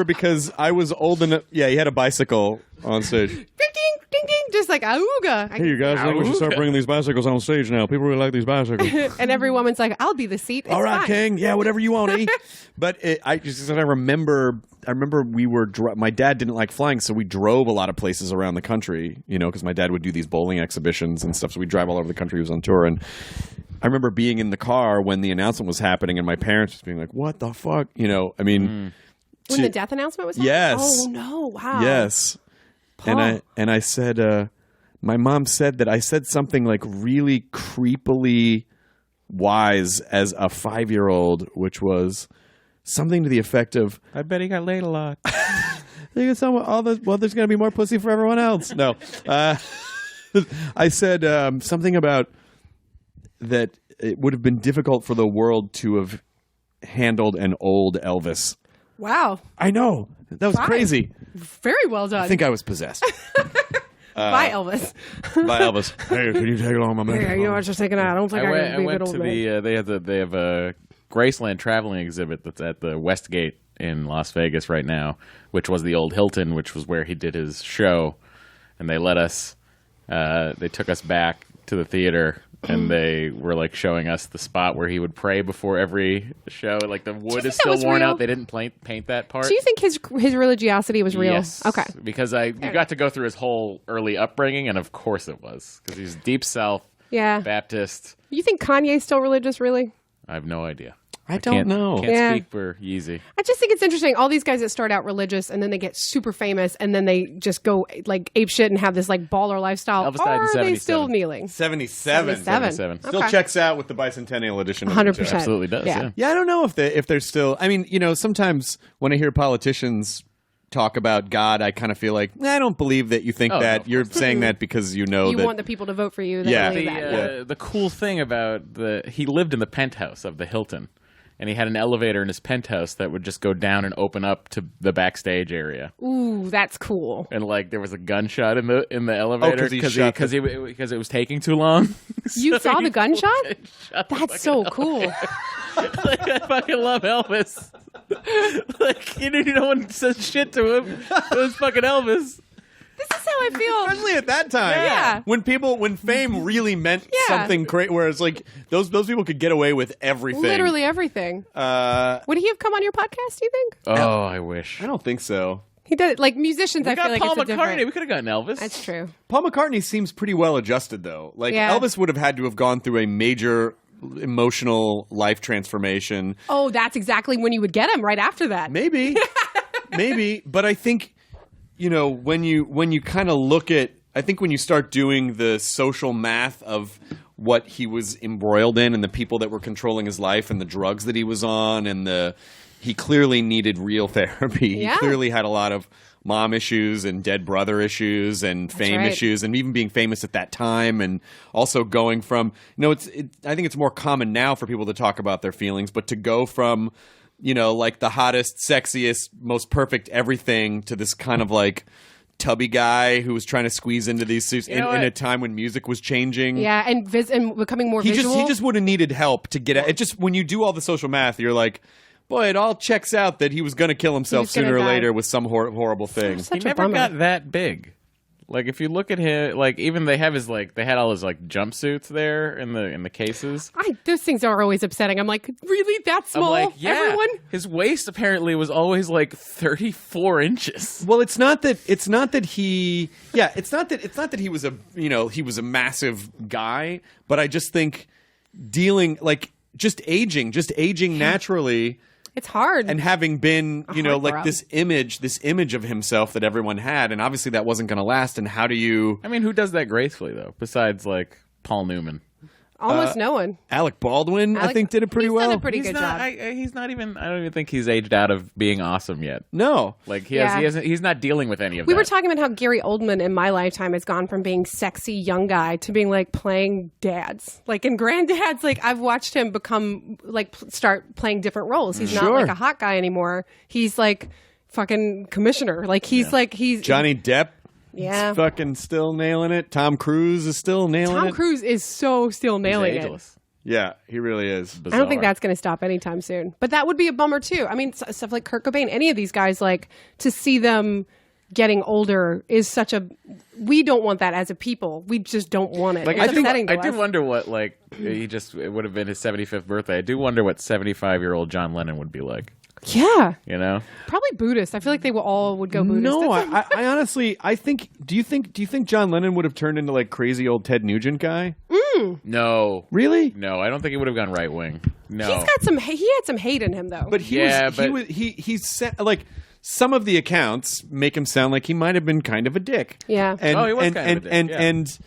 because I was old enough. Yeah, he had a bicycle on stage. Ding, ding, ding, ding, just like auga. Hey, you guys, I think we should start bringing these bicycles on stage now. People really like these bicycles. And every woman's like, I'll be the seat. It's All right, fine. King. Yeah, whatever you want, eh? But I remember we were. My dad didn't like flying, so we drove a lot of places around the country. Because my dad would do these bowling exhibitions and stuff. So we'd drive all over the country. He was on tour, and I remember being in the car when the announcement was happening, and my parents just being like, "What the fuck?" I mean. When the death announcement was happening? Yes. Oh, no. Wow. Yes. Paul. And I said, my mom said that I said something like really creepily wise as a 5-year-old, which was something to the effect of, I bet he got laid a lot. there's going to be more pussy for everyone else. No. I said something about that it would have been difficult for the world to have handled an old Elvis. Wow. I know. That was crazy. Very well done. I think I was possessed. Bye, Elvis. By Elvis. Hey, can you take along my man? Yeah, I was just thinking, I don't think I be a went good to old man. they have a Graceland traveling exhibit that's at the Westgate in Las Vegas right now, which was the old Hilton, which was where he did his show, and they let us. They took us back to the theater. And they were showing us the spot where he would pray before every show. Like the wood is still worn out. They didn't paint that part. Do you think his religiosity was real? Yes. Okay. Because you got to go through his whole early upbringing, and of course it was. Because he's Deep South Baptist. You think Kanye's still religious, really? I have no idea. I don't know. Can't speak for Yeezy. I just think it's interesting. All these guys that start out religious and then they get super famous and then they just go ape shit and have this baller lifestyle. Elvis died in are they 77. still kneeling? 77. 77. Still checks out with the bicentennial edition. 100%. Absolutely does, yeah. Yeah, I don't know if they're still. I mean, sometimes when I hear politicians talk about God, I kind of feel like I don't believe that you think that. You're saying that because you You that want the people to vote for you. That Yeah. believe that. The cool thing about he lived in the penthouse of the Hilton. And he had an elevator in his penthouse that would just go down and open up to the backstage area. Ooh, that's cool. And there was a gunshot in the elevator 'cause because it was taking too long. You saw the gunshot? Shot the That's so cool. I fucking love Elvis. No one says shit to him. It was fucking Elvis. This is how I feel. Especially at that time. Yeah. When fame really meant something great, where it's like those people could get away with everything. Literally everything. Would he have come on your podcast, do you think? Oh, I wish. I don't think so. He did. Musicians, I feel like Paul it's a McCartney. different... We could have gotten Elvis. That's true. Paul McCartney seems pretty well adjusted, though. Yeah. Elvis would have had to have gone through a major emotional life transformation. Oh, that's exactly when you would get him, right after that. Maybe. Maybe. But I think when you kind of look at, I think when you start doing the social math of what he was embroiled in and the people that were controlling his life and the drugs that he was on and he clearly needed real therapy. Yeah. He clearly had a lot of mom issues and dead brother issues and fame issues and even being famous at that time and also going from, I think it's more common now for people to talk about their feelings, but to go from, like the hottest, sexiest, most perfect everything to this kind of like tubby guy who was trying to squeeze into these suits in a time when music was changing. Yeah, and becoming more He visual. just would have needed help to get it. Just when you do all the social math, you're like, boy, it all checks out that he was going to kill himself sooner or die. later with some horrible thing. He Such a never bummer. got that big. Like if you look at him, like even they had all his like jumpsuits there in the cases. Those things are always upsetting. I'm like, really? That small? I'm like, yeah. Everyone? His waist apparently was always like 34 inches. Well, it's not that he was a massive guy, but I just think just aging naturally. It's hard. And having been, heartthrob. this image of himself that everyone had, and obviously that wasn't going to last. And how do you? I mean, who does that gracefully though? Besides like Paul Newman. Almost no one. Alec Baldwin, I think, did it pretty he's well. Done a pretty good job. He's not even. I don't even think he's aged out of being awesome yet. No, Like Yeah. he's not dealing with any of We that. were talking about how Gary Oldman in my lifetime has gone from being sexy young guy to being like playing dads, like in Granddads. Like I've watched him become like start playing different roles. He's not Sure. like a hot guy anymore. He's like fucking commissioner. Like he's Johnny Depp. Yeah. is fucking still nailing it. Tom Cruise is still nailing it. Tom Cruise is so still He's nailing it. ageless. Yeah, he really is. I don't think Bizarre. that's going to stop anytime soon. But that would be a bummer too. I mean, stuff like Kurt Cobain, any of these guys, like to see them getting older is such a. We don't want that as a people. We just don't want it. Like It's upsetting to I do us. wonder what like it would have been his 75th birthday. I do wonder what 75-year-old John Lennon would be like. Yeah, Probably Buddhist. I feel like they all would go Buddhist. No, That's I honestly, I think. Do you think John Lennon would have turned into like crazy old Ted Nugent guy? No. Really? No, I don't think he would have gone right wing. No. He's got some. He had some hate in him though. But he some of the accounts make him sound like he might have been kind of a dick. Yeah. And, Oh, he was and, kind of and, a dick, and, yeah. and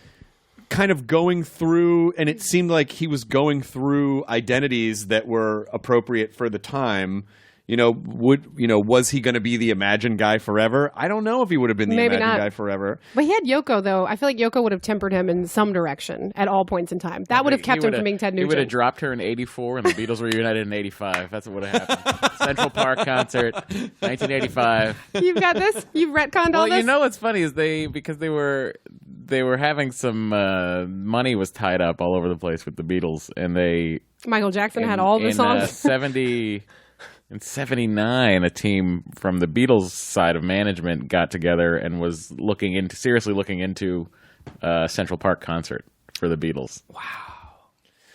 kind of going through, and it seemed like he was going through identities that were appropriate for the time. Was he going to be the Imagine guy forever? I don't know if he would have been the Maybe Imagine not. guy forever. But he had Yoko though. I feel like Yoko would have tempered him in some direction at all points in time. That would have kept him from being Ted He would have Nugent. dropped her in 84 and the Beatles were reunited in 85. That's what would have happened. Central Park concert, 1985. You've got this. You've retconned all Well, this. you know what's funny is because they were having some money was tied up all over the place with the Beatles, and Michael Jackson had all the songs. In 79, a team from the Beatles side of management got together and was seriously looking into a Central Park concert for the Beatles.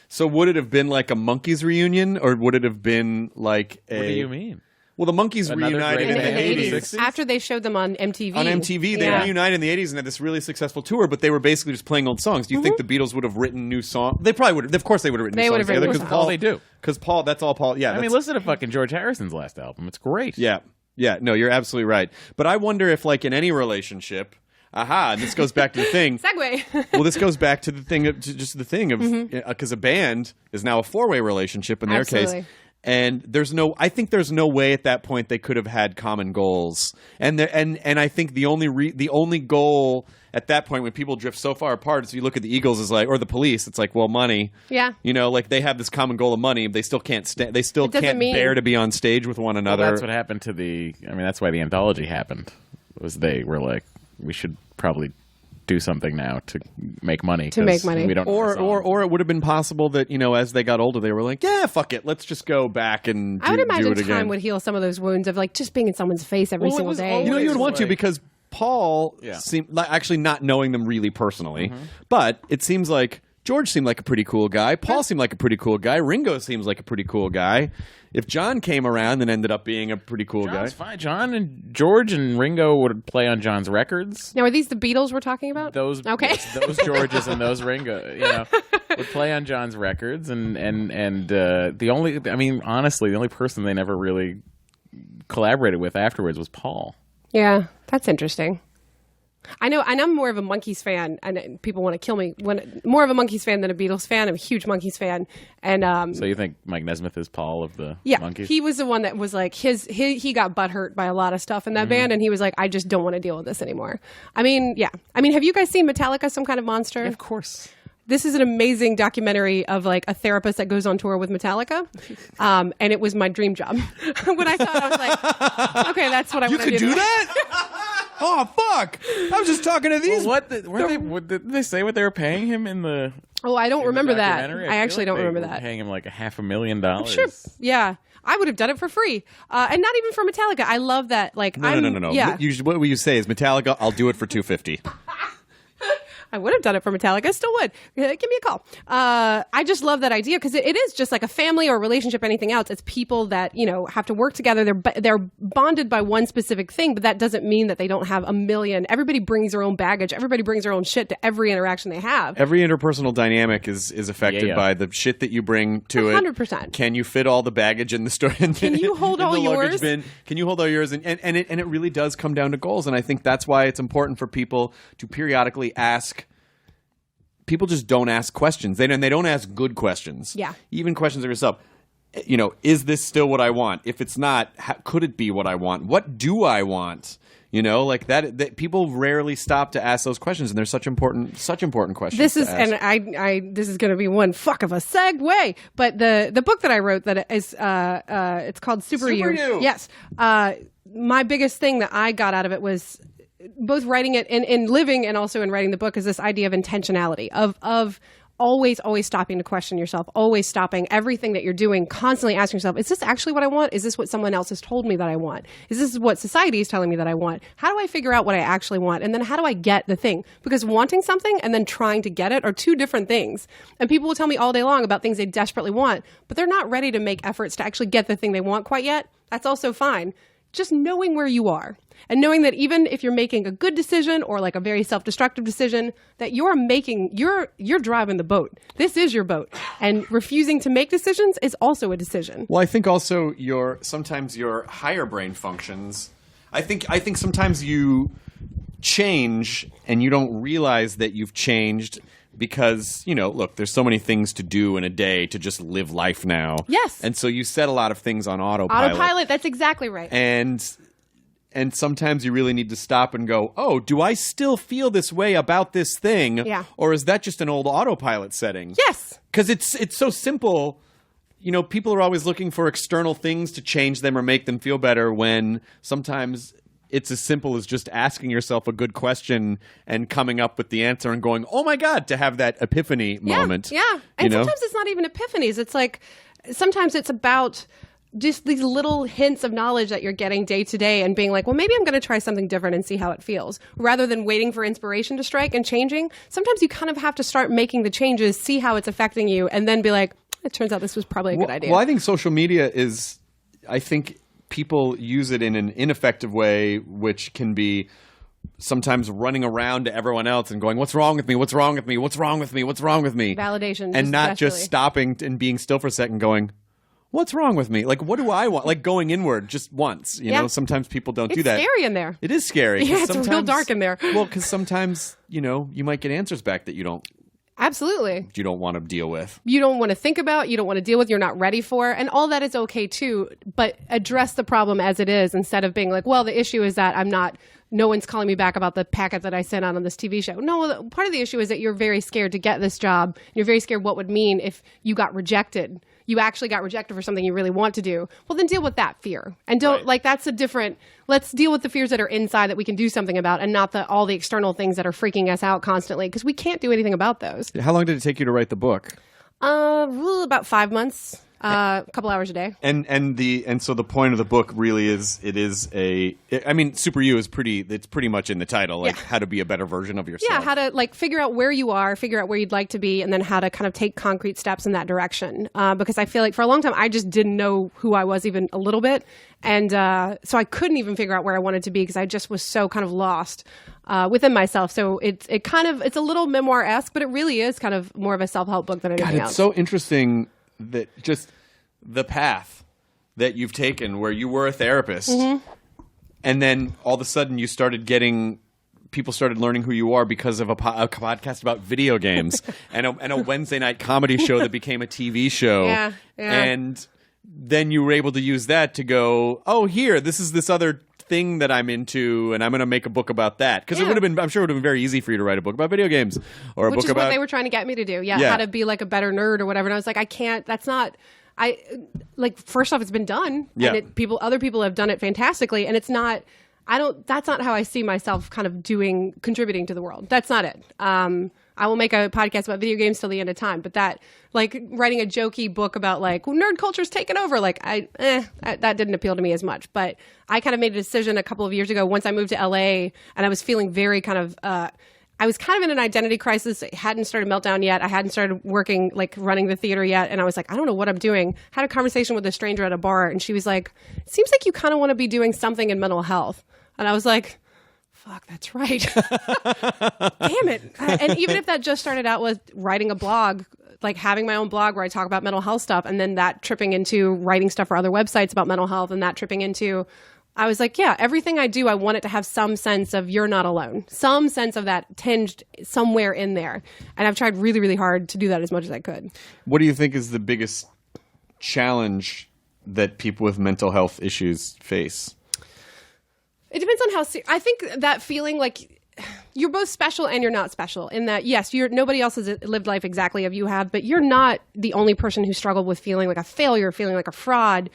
So would it have been like a Monkees reunion, or would it have been like a? What do you mean? Well, the Monkees Another reunited great in the band in the 80s. 60s? After they showed them on MTV. On MTV, they Yeah. reunited in the 80s and had this really successful tour, but they were basically just playing old songs. Do you think the Beatles would have written new songs? They probably would have. Of course they would have written They new would songs have written together. new songs. All they do. Because Paul, that's all Paul. Yeah. I mean, listen to fucking George Harrison's last album. It's great. Yeah. Yeah. No, you're absolutely right. But I wonder if, like, in any relationship, and this goes back to the thing. Segue. Well, this goes back to the thing of because a band is now a 4-way relationship in their Absolutely. case. And I think there's no way at that point they could have had common goals. And I think the only goal at that point when people drift so far apart, so you look at the Eagles is like, or the Police, it's like, well, money. Yeah. Like they have this common goal of money. They still can't they still It doesn't can't mean- bear to be on stage with one Well, another. that's what happened to that's why the anthology happened. Was they were like, we should probably do something now to make money. To make money. We don't know the song. Or it would have been possible that, as they got older, they were like, yeah, fuck it. Let's just go back and I would do imagine it again. time would heal some of those wounds of like just being in someone's face every Well, it single was day. always- You would want to like- because Paul Yeah. seemed like actually not knowing them really personally, but it seems like George seemed like a pretty cool guy. Paul seemed like a pretty cool guy. Ringo seems like a pretty cool guy. If John came around and ended up being a pretty cool John's guy. fine. John and George and Ringo would play on John's records. Now, are these the Beatles we're talking about? Those Okay. those Georges and those Ringo, would play on John's records, and honestly, the only person they never really collaborated with afterwards was Paul. Yeah, that's interesting. I know, and I'm more of a Monkees fan, and people want to kill me. More of a Monkees fan than a Beatles fan. I'm a huge Monkees fan, and So you think Mike Nesmith is Paul of the yeah, Monkees? he was the one that was like he got butthurt by a lot of stuff in that band, and he was like, I just don't want to deal with this anymore. I mean, yeah, have you guys seen Metallica, Some Kind of Monster? Of course. This is an amazing documentary of like a therapist that goes on tour with Metallica, and it was my dream job. When I saw it, I was like, okay, that's what I want to do. You could do that? Oh, fuck. I was just talking to these. Well, did they say what they were paying him in the Oh, I don't remember that. documentary? I actually don't remember that. Paying him like $500,000. Sure. Yeah. I would have done it for free. And not even for Metallica. I love that. Like, No. Yeah. What will you say is Metallica, I'll do it for $250. I would have done it for Metallica. Still would. Give me a call. I just love that idea because it is just like a family or a relationship, anything else. It's people that, have to work together. They're bonded by one specific thing, but that doesn't mean that they don't have a million. Everybody brings their own baggage. Everybody brings their own shit to every interaction they have. Every interpersonal dynamic is affected by the shit that you bring to 100%. it. Can you fit all the baggage in the store? Can you hold all yours? Bin? Can you hold all yours? And it really does come down to goals. And I think that's why it's important for people to periodically ask. People just don't ask questions. They don't ask good questions. Yeah. Even questions of yourself. Is this still what I want? If it's not, could it be what I want? What do I want? Like that people rarely stop to ask those questions, and they're such important questions. This is, to ask. and this is going to be one fuck of a segue, but the book that I wrote that is it's called Super You. Yes. My biggest thing that I got out of it was both writing it in living and also in writing the book is this idea of intentionality of always stopping to question yourself, always stopping everything that you're doing, constantly asking yourself, is this actually what I want? Is this what someone else has told me that I want? Is this what society is telling me that I want? How do I figure out what I actually want? And then how do I get the thing? Because wanting something and then trying to get it are two different things. And people will tell me all day long about things they desperately want, but they're not ready to make efforts to actually get the thing they want quite yet. That's also fine. Just knowing where you are and knowing that even if you're making a good decision or like a very self-destructive decision, that you're driving the boat. This is your boat. And refusing to make decisions is also a decision. Well, I think also sometimes your higher brain functions. I think sometimes you change and you don't realize that you've changed because, look, there's so many things to do in a day to just live life now. Yes. And so you set a lot of things on autopilot. Autopilot, that's exactly right. And sometimes you really need to stop and go, oh, do I still feel this way about this thing? Yeah. Or is that just an old autopilot setting? Yes. Because it's so simple. People are always looking for external things to change them or make them feel better when sometimes it's as simple as just asking yourself a good question and coming up with the answer and going, oh my God, to have that epiphany moment. Yeah. And sometimes it's not even epiphanies. It's like, sometimes it's about just these little hints of knowledge that you're getting day to day and being like, well, maybe I'm going to try something different and see how it feels. Rather than waiting for inspiration to strike and changing, sometimes you kind of have to start making the changes, see how it's affecting you, and then be like, it turns out this was probably a good idea. Well, I think social media people use it in an ineffective way, which can be sometimes running around to everyone else and going, what's wrong with me? What's wrong with me? What's wrong with me? What's wrong with me? Validation. And not just stopping and being still for a second going, what's wrong with me? Like, what do I want? Like going inward just once, you know, sometimes people don't do that. It's scary in there. It is scary. Yeah, it's real dark in there. Well, because sometimes, you might get answers back that you don't Absolutely. You don't want to deal with. You don't want to think about, you don't want to deal with, you're not ready for. And all that is okay too, but address the problem as it is instead of being like, well, the issue is that no one's calling me back about the packet that I sent out on this TV show. No, part of the issue is that you're very scared to get this job. You're very scared what would mean if you got rejected. You actually got rejected for something you really want to do. Well, then deal with that fear. And don't, that's a different, let's deal with the fears that are inside that we can do something about and not all the external things that are freaking us out constantly because we can't do anything about those. How long did it take you to write the book? About 5 months. A couple hours a day. And so the point of the book really is Super You is pretty much in the title, how to be a better version of yourself. Yeah, how to figure out where you are, figure out where you'd like to be, and then how to kind of take concrete steps in that direction. Because I feel like for a long time I just didn't know who I was even a little bit. And so I couldn't even figure out where I wanted to be because I just was so kind of lost within myself. So it's a little memoir-esque, but it really is kind of more of a self-help book than anything else. It's so interesting that just the path that you've taken where you were a therapist and then all of a sudden you started getting. People started learning who you are because of a podcast about video games and a Wednesday night comedy show that became a TV show. Yeah. And then you were able to use that to go, oh, here, this is this other thing that I'm into, and I'm going to make a book about that. Because it would have been, I'm sure it would have been very easy for you to write a book about video games or a Which book is about. what they were trying to get me to do. Yeah, how to be like a better nerd or whatever. And I was like, I can't. That's not. First off, it's been done, and other people have done it fantastically, and it's not. That's not how I see myself kind of contributing to the world. That's not it. I will make a podcast about video games till the end of time, but that, like, writing a jokey book about, like, nerd culture's taken over, like, that didn't appeal to me as much. But I kind of made a decision a couple of years ago once I moved to LA, and I was feeling very kind of, I was kind of in an identity crisis. I hadn't started Meltdown yet. I hadn't started working, like, running the theater yet. And I was like, I don't know what I'm doing. Had a conversation with a stranger at a bar, and she was like, it seems like you kind of want to be doing something in mental health. And I was like, fuck, that's right. Damn it. And even if that just started out with writing a blog, like having my own blog where I talk about mental health stuff, and then that tripping into writing stuff for other websites about mental health, and that tripping into, I was like, yeah, everything I do, I want it to have some sense of you're not alone, some sense of that tinged somewhere in there. And I've tried really, really hard to do that as much as I could. What do you think is the biggest challenge that people with mental health issues face? It depends on how I think that feeling like you're both special and you're not special in that, yes, nobody else has lived life exactly as you have, but you're not the only person who struggled with feeling like a failure, feeling like a fraud,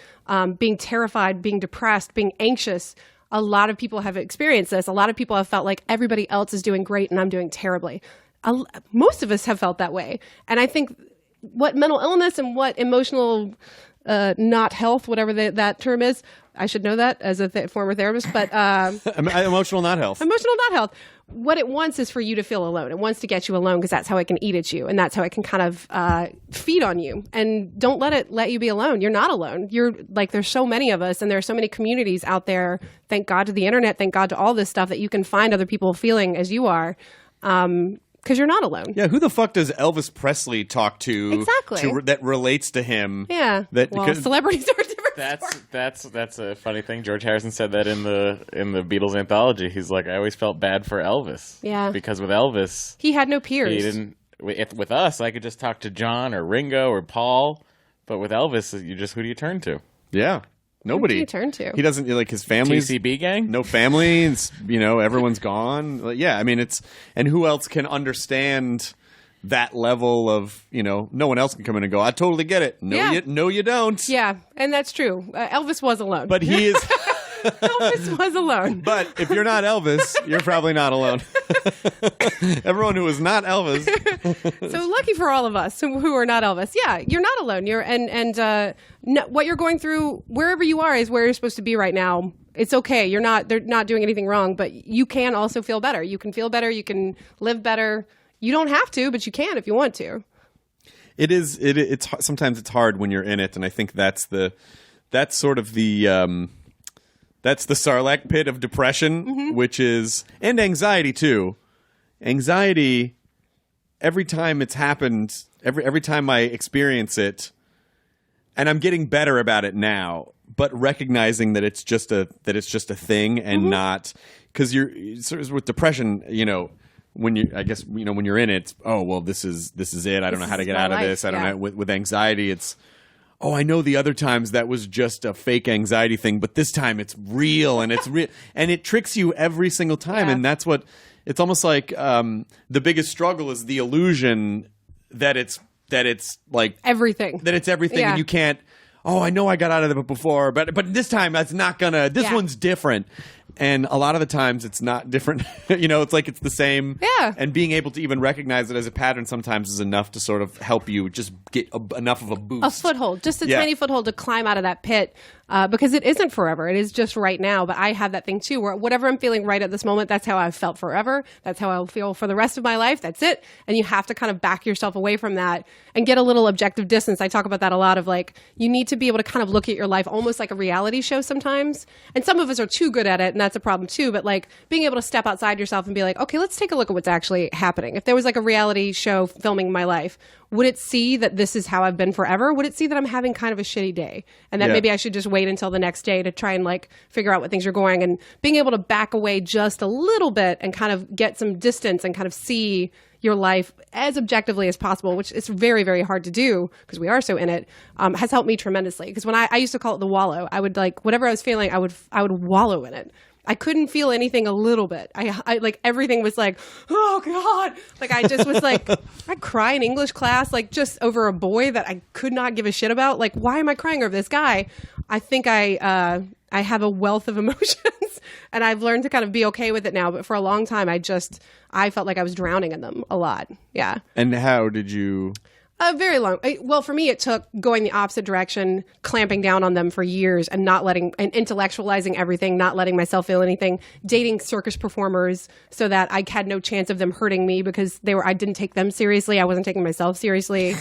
being terrified, being depressed, being anxious. A lot of people have experienced this. A lot of people have felt like everybody else is doing great and I'm doing terribly. Most of us have felt that way. And I think what mental illness and what emotional not health, whatever that term is, I should know that as a former therapist, but emotional not health. Emotional not health. What it wants is for you to feel alone. It wants to get you alone because that's how it can eat at you, and that's how it can kind of feed on you. And don't let you be alone. You're not alone. You're like, there's so many of us, and there are so many communities out there. Thank God to the internet. Thank God to all this stuff that you can find other people feeling as you are. Because you're not alone. Yeah, who the fuck does Elvis Presley talk to? Exactly. That relates to him. Yeah. Celebrities are a different story. That's a funny thing. George Harrison said that in the Beatles anthology. He's like, I always felt bad for Elvis. Yeah. Because with Elvis, he had no peers. He didn't. With us, I could just talk to John or Ringo or Paul. But with Elvis, who do you turn to? Yeah. Nobody. Who do you turn to? He doesn't, like, his family's TCB gang? No family. It's, everyone's gone. Like, yeah, I mean, and who else can understand that level of, no one else can come in and go, I totally get it. No, you don't. Yeah, and that's true. Elvis was alone. But he is. Elvis was alone. But if you're not Elvis, you're probably not alone. Everyone who is not Elvis. So lucky for all of us who are not Elvis. Yeah, you're not alone. What you're going through, wherever you are, is where you're supposed to be right now. It's okay. They're not doing anything wrong, but you can also feel better. You can feel better. You can live better. You don't have to, but you can if you want to. It's sometimes it's hard when you're in it, and I think that's sort of the that's the Sarlacc pit of depression, which is, and anxiety too. Anxiety, every time it's happened, every time I experience it, and I'm getting better about it now, but recognizing that it's just a thing and not, because you're sort of with depression, when you're in it, this is it. I don't know how to get out of this. I don't know. With anxiety, it's, I know the other times that was just a fake anxiety thing, but this time it's real, and it's real, and it tricks you every single time. And that's what it's almost like. The biggest struggle is the illusion that it's like everything. That it's everything, and you can't. I know I got out of it before, but this time that's not gonna. This one's different. And a lot of the times it's not different. It's like it's the same. Yeah. And being able to even recognize it as a pattern sometimes is enough to sort of help you just get enough of a boost. A foothold. Just a tiny foothold to climb out of that pit. Because it isn't forever. It is just right now. But I have that thing too, where whatever I'm feeling right at this moment, that's how I've felt forever. That's how I'll feel for the rest of my life. That's it. And you have to kind of back yourself away from that and get a little objective distance. I talk about that a lot of, like, you need to be able to kind of look at your life almost like a reality show sometimes. And some of us are too good at it, and that's a problem too. But, like, being able to step outside yourself and be like, okay, let's take a look at what's actually happening. If there was like a reality show filming my life, would it see that this is how I've been forever? Would it see that I'm having kind of a shitty day and that maybe I should just wait until the next day to try and like figure out what things are going, and being able to back away just a little bit and kind of get some distance and kind of see your life as objectively as possible, which is very, very hard to do because we are so in it, has helped me tremendously. Because when I used to call it the wallow, I would like whatever I was feeling, I would wallow in it. I couldn't feel anything a little bit. I like everything was like, oh God. Like I just was like, I'd cry in English class, like just over a boy that I could not give a shit about. Like, why am I crying over this guy? I think I have a wealth of emotions and I've learned to kind of be okay with it now. But for a long time, I felt like I was drowning in them a lot. Yeah. And how did you... Very long. Well, for me, it took going the opposite direction, clamping down on them for years and and intellectualizing everything, not letting myself feel anything, dating circus performers so that I had no chance of them hurting me because I didn't take them seriously. I wasn't taking myself seriously.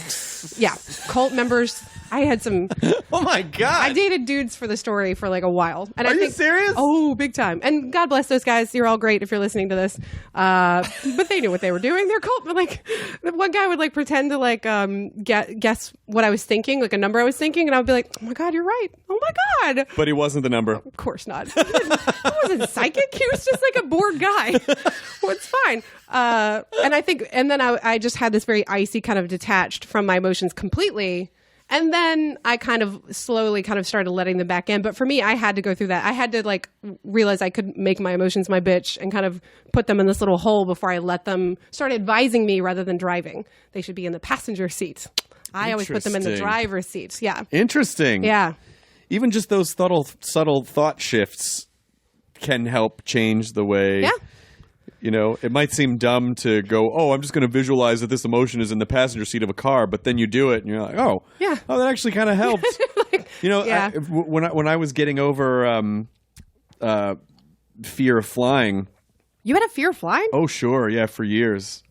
Yeah. Cult members. I had some. Oh my God. I dated dudes for the story for like a while. And Are you serious? Oh, big time. And God bless those guys. You're all great if you're listening to this. But they knew what they were doing. They're cult. But like one guy would like pretend to like guess what I was thinking, like a number I was thinking, and I would be like, oh my God, you're right. Oh my God. But he wasn't the number. Of course not. He wasn't psychic. He was just like a bored guy. Well, it's fine. And then I just had this very icy kind of detached from my emotions completely. And then I kind of slowly kind of started letting them back in. But for me, I had to go through that. I had to like realize I could make my emotions my bitch and kind of put them in this little hole before I let them start advising me rather than driving. They should be in the passenger seat. I always put them in the driver's seat. Yeah. Interesting. Yeah. Even just those subtle thought shifts can help change the way... Yeah. You know, it might seem dumb to go, oh, I'm just going to visualize that this emotion is in the passenger seat of a car, but then you do it and you're like, oh, that actually kind of helped. You know, when I was getting over fear of flying. You had a fear of flying? Oh, sure. Yeah, for years.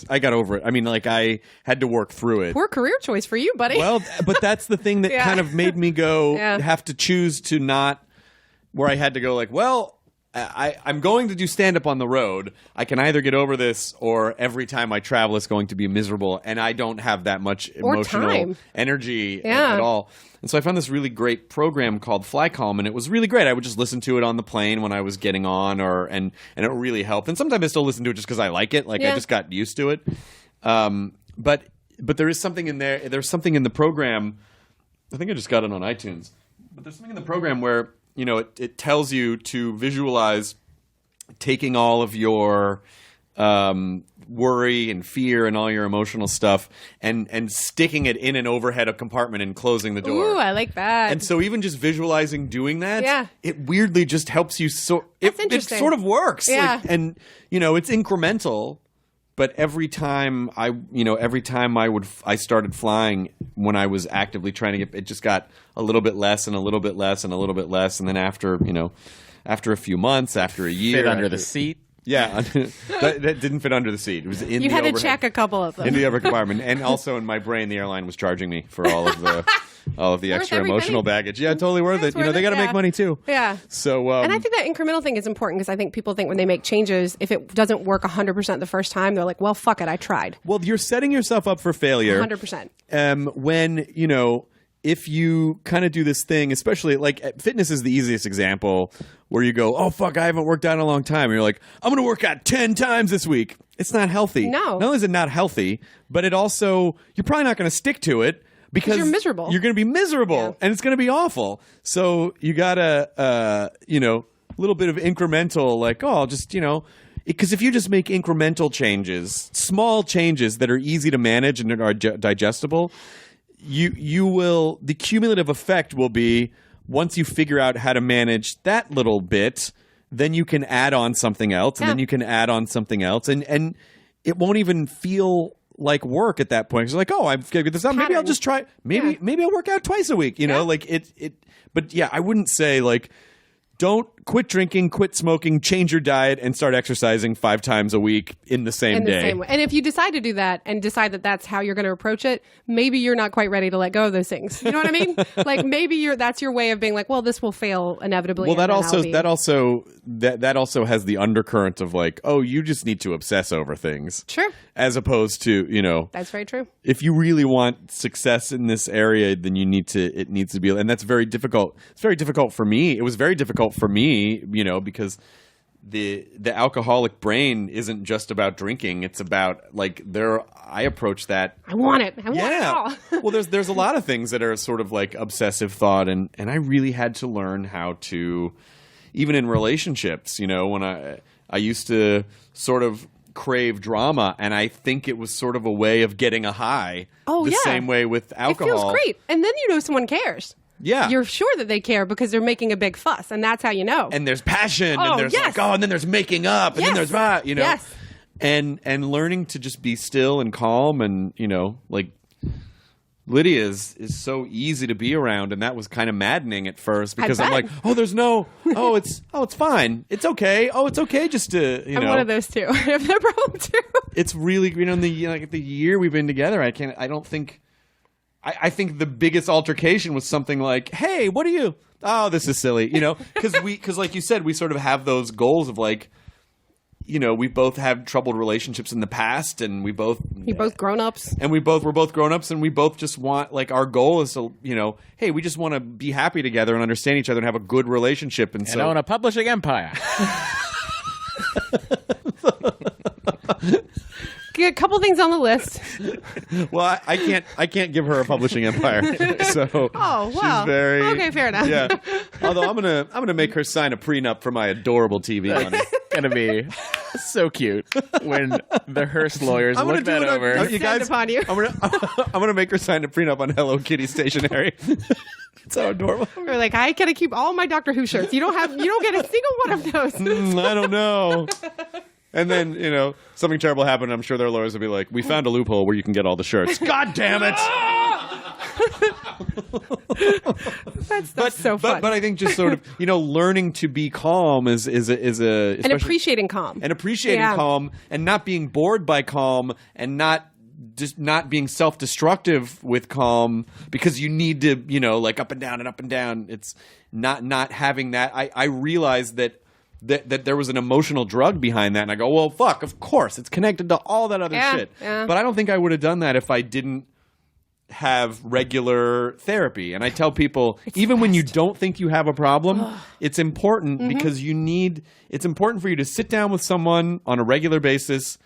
I got over it. I mean, like I had to work through it. Poor career choice for you, buddy. Well, but that's the thing that kind of made me go, have to choose to not, where I had to go like, well, I'm going to do stand-up on the road. I can either get over this or every time I travel it's going to be miserable, and I don't have that much emotional energy at all. And so I found this really great program called Fly Calm, and it was really great. I would just listen to it on the plane when I was getting on, and it really helped. And sometimes I still listen to it just because I like it. Like I just got used to it. But there is something in there. There's something in the program. I think I just got it on iTunes. But there's something in the program where you know, it tells you to visualize taking all of your worry and fear and all your emotional stuff and sticking it in an overhead compartment and closing the door. Ooh, I like that. And so even just visualizing doing that, it weirdly just helps you. It sort of works. Yeah. Like, and, you know, it's incremental. But every time I started flying when I was actively trying to get, it just got a little bit less and a little bit less and a little bit less. And then after a few months, after a year. Fit under the seat. Yeah. that didn't fit under the seat. It was in you the had overhead, to check a couple of them. in the upper compartment. And also in my brain, the airline was charging me for all of the extra every emotional penny. baggage. Yeah, totally worth it. You know, they got to make money too. Yeah. So, and I think that incremental thing is important because I think people think when they make changes, if it doesn't work 100% the first time, they're like, well, fuck it, I tried. Well, you're setting yourself up for failure. 100%. When, you know, if you kind of do this thing, especially like fitness is the easiest example where you go, oh, fuck, I haven't worked out in a long time. And you're like, I'm going to work out 10 times this week. It's not healthy. No. Not only is it not healthy, but it also, you're probably not going to stick to it. Because you're miserable. You're going to be miserable, and it's going to be awful. So you got to, you know, a little bit of incremental, like, oh, I'll just, you know, because if you just make incremental changes, small changes that are easy to manage and are digestible, you will, the cumulative effect will be once you figure out how to manage that little bit, then you can add on something else, and then you can add on something else, and it won't even feel like work at that point. It's like, oh, I've figured this out. Maybe I'll just try. Maybe I'll work out twice a week. You know, like it. But yeah, I wouldn't say like, don't quit drinking, quit smoking, change your diet, and start exercising 5 times a week in the same day. Same way. And if you decide to do that and decide that that's how you're going to approach it, maybe you're not quite ready to let go of those things. You know what I mean? Like maybe that's your way of being like, well, this will fail inevitably. Well, that also has the undercurrent of like, oh, you just need to obsess over things. Sure. As opposed to, That's very true. if you really want success in this area, then it needs to be, and that's very difficult. It's very difficult for me. It was very difficult for me, because the alcoholic brain isn't just about drinking. It's about I approach that. I want it. I want it all. Well, there's a lot of things that are sort of like obsessive thought, and I really had to learn how to, even in relationships, when I used to sort of crave drama, and I think it was sort of a way of getting a high. Oh, the yeah. same way with alcohol. It feels great. And then someone cares. Yeah. You're sure that they care because they're making a big fuss, and that's how you know. And there's passion, Oh, and there's yes. and then there's making up, and then Yes. there's Yes. and learning to just be still and calm, and Lydia is so easy to be around, and that was kind of maddening at first because I'm bet. like, it's fine, it's okay just to I'm one of those too. I have that problem too. It's really in the year we've been together, I think the biggest altercation was something like, hey, what are you? Oh, this is silly, because like you said, we sort of have those goals of like, we both had troubled relationships in the past, and we both grown-ups. And we're both grown-ups, and we both just want, like, our goal is to, hey, we just want to be happy together and understand each other and have a good relationship. And so own a publishing empire. A couple things on the list. Well, I can't give her a publishing empire. So Oh, wow. she's very Okay, fair enough. Yeah. Although I'm gonna make her sign a prenup for my adorable TV on it. Gonna be so cute when the Hearst lawyers I'm gonna look that do it on- over. you guys, Descend upon you. I'm gonna make her sign a prenup on Hello Kitty stationery. It's so adorable. We're like, I gotta keep all my Doctor Who shirts. You don't get a single one of those. I don't know. And then, something terrible happened. I'm sure their lawyers will be like, we found a loophole where you can get all the shirts. God damn it! That's so fun. But I think just sort of, learning to be calm is and appreciating calm. and appreciating Yeah. calm, and not being bored by calm, and not being self-destructive with calm, because you need to, up and down and up and down. It's not having that. I realized that there was an emotional drug behind that, and I go, well, fuck, of course, it's connected to all that other shit. Yeah. But I don't think I would have done that if I didn't have regular therapy. And I tell people, even when you don't think you have a problem, it's important because it's important for you to sit down with someone on a regular basis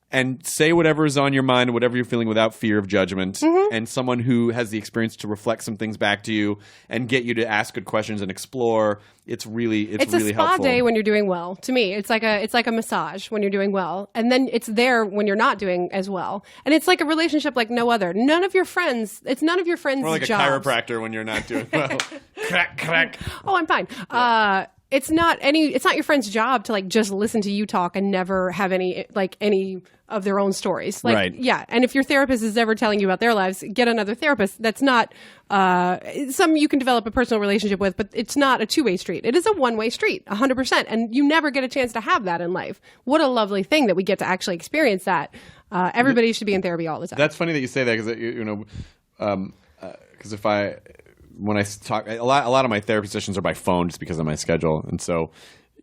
and say whatever is on your mind, whatever you're feeling, without fear of judgment, and someone who has the experience to reflect some things back to you and get you to ask good questions and explore. It's really a spa helpful. day when you're doing well. To me, it's like a massage when you're doing well, and then it's there when you're not doing as well. And it's like a relationship like no other. It's none of your friends' More like jobs. a chiropractor when you're not doing well. Crack, crack. Oh, I'm fine. It's not your friend's job to like just listen to you talk and never have any of their own stories. Like, Right. Yeah. And if your therapist is ever telling you about their lives, get another therapist. That's not some you can develop a personal relationship with, but it's not a two-way street. It is a one-way street, 100%. And you never get a chance to have that in life. What a lovely thing that we get to actually experience that. Everybody should be in therapy all the time. That's funny that you say that, because when I talk, a lot of my therapy sessions are by phone just because of my schedule, and so.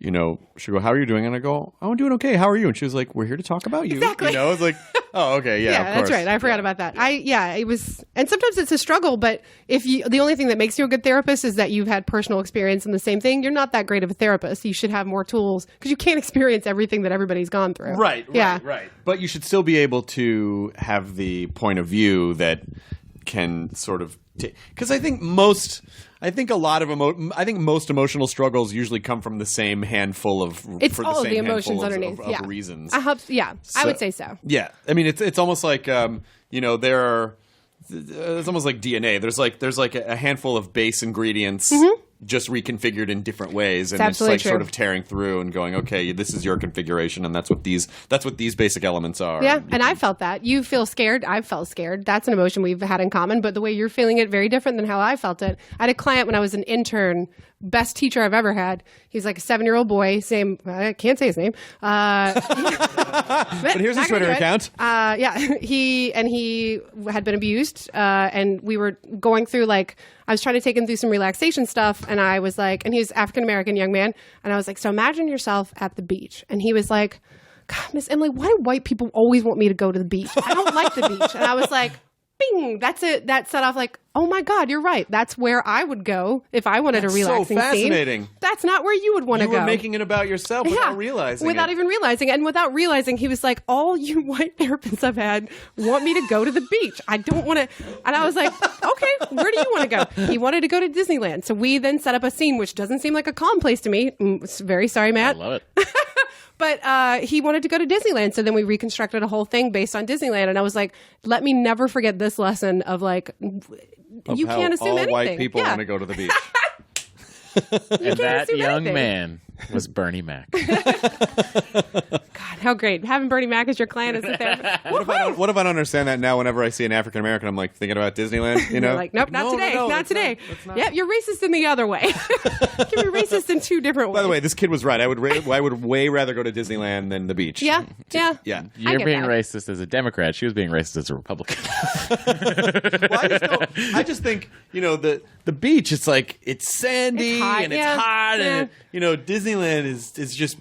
She'll go, how are you doing? And I go, oh, I'm doing okay. How are you? And she was like, we're here to talk about you. Exactly. It's like, oh, okay. Yeah, of course. That's right. I forgot about that. It was, and sometimes it's a struggle, but the only thing that makes you a good therapist is that you've had personal experience in the same thing, you're not that great of a therapist. You should have more tools because you can't experience everything that everybody's gone through. Right. Yeah. Right. But you should still be able to have the point of view that can sort of, because I think most emotional struggles usually come from the same handful of It's for all the of same the emotions handful underneath. of reasons. I would say so. Yeah, I mean it's almost like there are. It's almost like DNA. There's like a handful of base ingredients just reconfigured in different ways, and it's like true. sort of tearing through and going, okay, this is your configuration, and that's what these basic elements are. Yeah, and I felt that. You feel scared. I've felt scared. That's an emotion we've had in common, but the way you're feeling it, very different than how I felt it. I had a client when I was an intern best teacher I've ever had. He's like a 7-year-old boy. Same, I can't say his name. But here's his Twitter account. He had been abused, and we were going through I was trying to take him through some relaxation stuff, and I was like, and he's an African-American young man, and I was like, so imagine yourself at the beach. And he was like, God, Miss Emily, why do white people always want me to go to the beach? I don't like the beach. And I was like, bing, that's it. That set off oh my God, you're right. That's where I would go if I wanted a relaxing so fascinating. scene. That's not where you would want to go. You were making it about yourself without realizing without even realizing. And without realizing, he was like, all you white therapists I've had want me to go to the beach. I don't want to. And I was like, okay, where do you want to go? He wanted to go to Disneyland. So we then set up a scene, which doesn't seem like a calm place to me. Very sorry, Matt. I love it. But he wanted to go to Disneyland. So then we reconstructed a whole thing based on Disneyland. And I was like, let me never forget this lesson of you can't assume all anything. White people want to go to the beach. And that young man was Bernie Mac. God, how great. Having Bernie Mac as your client is a therapist. What if I don't understand that now? Whenever I see an African American, I'm like thinking about Disneyland. You know, You're like, nope, not today. Not today. Yeah, you're racist in the other way. You can be racist in two different ways. By the way, this kid was right. I would way rather go to Disneyland than the beach. Yeah. You're being racist as a Democrat. She was being racist as a Republican. Well, I just think the beach. It's like it's sandy and it's hot, and Disneyland is just.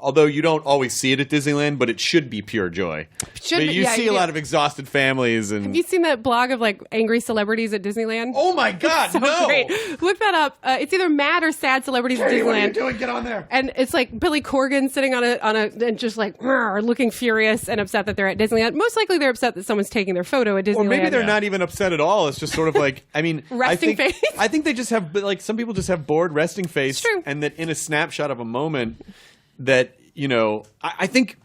Although you don't always see it at Disneyland, but it should be pure joy. You see a lot of exhausted families. And have you seen that blog of angry celebrities at Disneyland? Oh my God, so no! Great. Look that up. It's either mad or sad celebrities at Disneyland. What are you doing? Get on there. And it's like Billy Corgan sitting on a and just looking furious and upset that they're at Disneyland. Most likely they're upset that someone's taking their photo at Disneyland. Or maybe they're not even upset at all. It's just sort of resting face. I think they just have some people just have bored resting face. It's true. And that in a snapshot of a moment that I think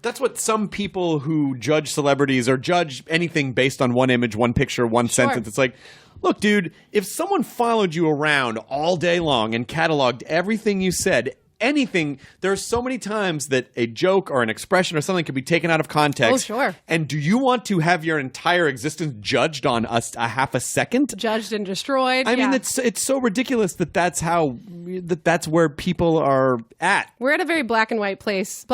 that's what some people who judge celebrities or judge anything based on one image, one picture, one sentence. It's like, look, dude, if someone followed you around all day long and cataloged everything you said, anything, there are so many times that a joke or an expression or something could be taken out of context. Oh, sure. And do you want to have your entire existence judged on a half a second? Judged and destroyed. I mean, it's so ridiculous that's where people are at. We're at a very black or white place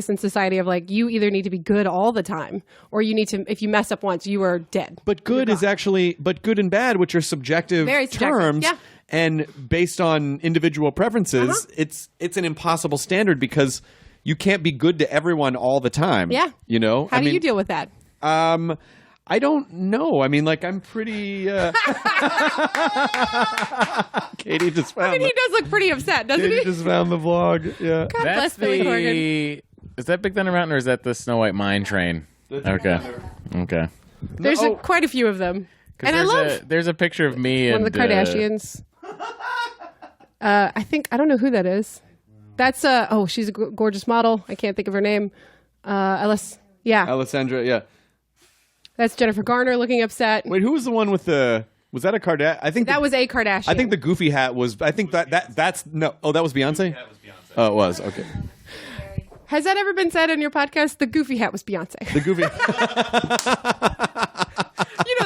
in society of you either need to be good all the time or you need to, if you mess up once, you are dead. But good and bad, which are subjective terms. Yeah. And based on individual preferences, it's an impossible standard because you can't be good to everyone all the time. Yeah. How do you deal with that? I don't know. I mean, I'm pretty... Katie just found he does look pretty upset, doesn't he? Katie just found the vlog. Yeah. God bless Billy Corgan. Is that Big Thunder Mountain or is that the Snow White Mine Train? Okay. There's quite a few of them. And there's a picture of me one and... of the Kardashians. I don't know who that is. That's she's a gorgeous model. I can't think of her name. Alessandra, yeah. That's Jennifer Garner looking upset. Wait, who was the one with was that a Kardashian? I think that was a Kardashian. I think the goofy hat was, that's, no, that was Beyonce? That was Beyonce. Oh, it was, okay. Has that ever been said on your podcast? The goofy hat was Beyonce. The goofy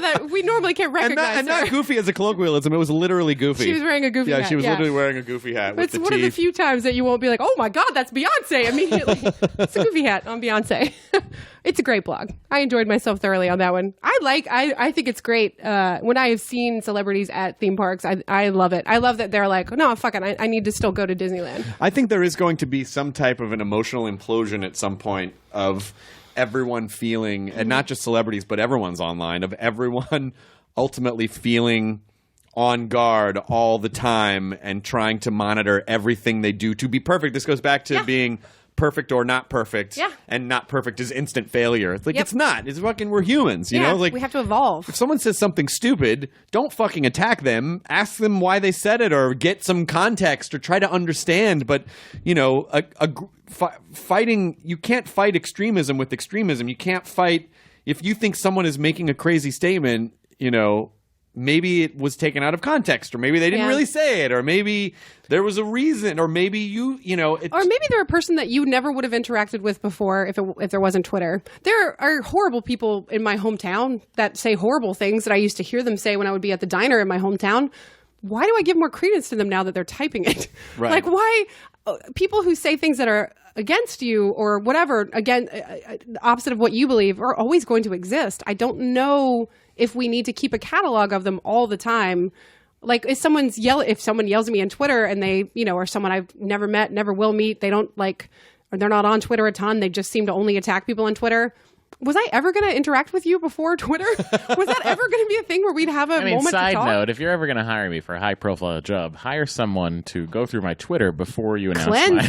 that we normally can't recognize and not goofy as a colloquialism. It was literally goofy. She was wearing a goofy hat. Yeah, she was literally wearing a goofy hat with the teeth. It's one of the few times that you won't be like, oh my God, that's Beyonce immediately. It's a goofy hat on Beyonce. It's a great blog. I enjoyed myself thoroughly on that one. I think it's great. When I have seen celebrities at theme parks, I love it. I love that they're like, no, fuck it. I need to still go to Disneyland. I think there is going to be some type of an emotional implosion at some point of everyone feeling, and not just celebrities, but everyone's online, of everyone ultimately feeling on guard all the time and trying to monitor everything they do to be perfect. This goes back to being perfect or not perfect. Yeah. And not perfect is instant failure. It's like, it's not. It's fucking, we're humans, you know? We have to evolve. If someone says something stupid, don't fucking attack them. Ask them why they said it or get some context or try to understand. But, fighting, you can't fight extremism with extremism. You can't fight, if you think someone is making a crazy statement, maybe it was taken out of context, or maybe they didn't really say it, or maybe there was a reason, or maybe or maybe they're a person that you never would have interacted with before if there wasn't Twitter. There are horrible people in my hometown that say horrible things that I used to hear them say when I would be at the diner in my hometown. why do I give more credence to them now that they're typing it? Right. Like, why people who say things that are against you or whatever, again, the opposite of what you believe, are always going to exist. I don't know if we need to keep a catalog of them all the time. Like, if someone yells at me on Twitter and they, or someone I've never met, never will meet, they don't like, or they're not on Twitter a ton, they just seem to only attack people on Twitter. Was I ever going to interact with you before Twitter? Was that ever going to be a thing where we'd have a moment to talk? Side note, if you're ever going to hire me for a high-profile job, hire someone to go through my Twitter before you announce Cleanse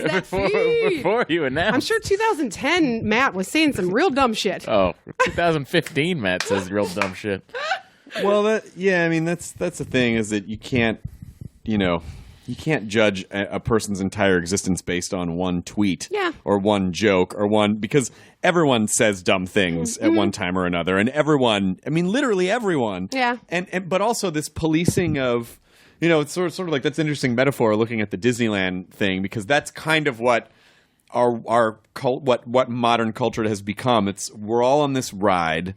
that feed. Before you announce. I'm sure 2010 Matt was saying some real dumb shit. Oh, 2015 Matt says real dumb shit. Well, that's the thing, is that you can't, you can't judge a person's entire existence based on one tweet or one joke because everyone says dumb things at one time or another. And everyone, literally everyone. Yeah. But also this policing of, it's sort of like, that's an interesting metaphor looking at the Disneyland thing, because that's kind of what what modern culture has become. We're all on this ride.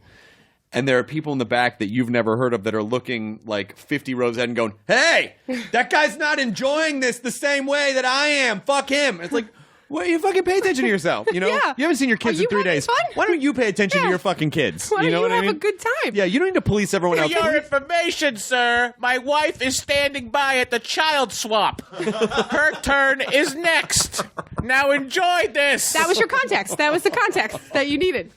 And there are people in the back that you've never heard of that are looking like 50 rows ahead and going, hey, that guy's not enjoying this the same way that I am. Fuck him. It's like, well, you fucking pay attention to yourself, Yeah. You haven't seen your kids in 3 days. Fun? Why don't you pay attention to your fucking kids? Why don't you what I have mean? a good time? Yeah, you don't need to police everyone else. For your information, sir, my wife is standing by at the child swap. Her turn is next. Now enjoy this. That was your context. That was the context that you needed.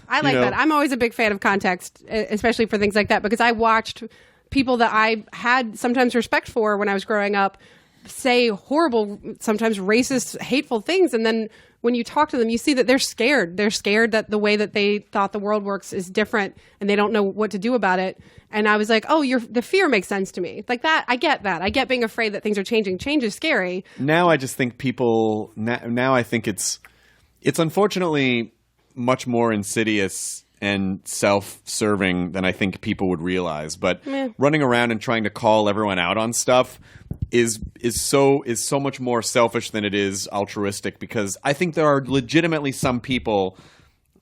I like that. I'm always a big fan of context, especially for things like that, because I watched people that I had sometimes respect for when I was growing up say horrible, sometimes racist, hateful things. And then when you talk to them, you see that they're scared. They're scared that the way that they thought the world works is different and they don't know what to do about it. And I was like, oh, the fear makes sense to me. Like that. I get that. I get being afraid that things are changing. Change is scary. Now I just think people, now I think it's unfortunately much more insidious and self-serving than I think people would realize. But running around and trying to call everyone out on stuff is so much more selfish than it is altruistic, because I think there are legitimately some people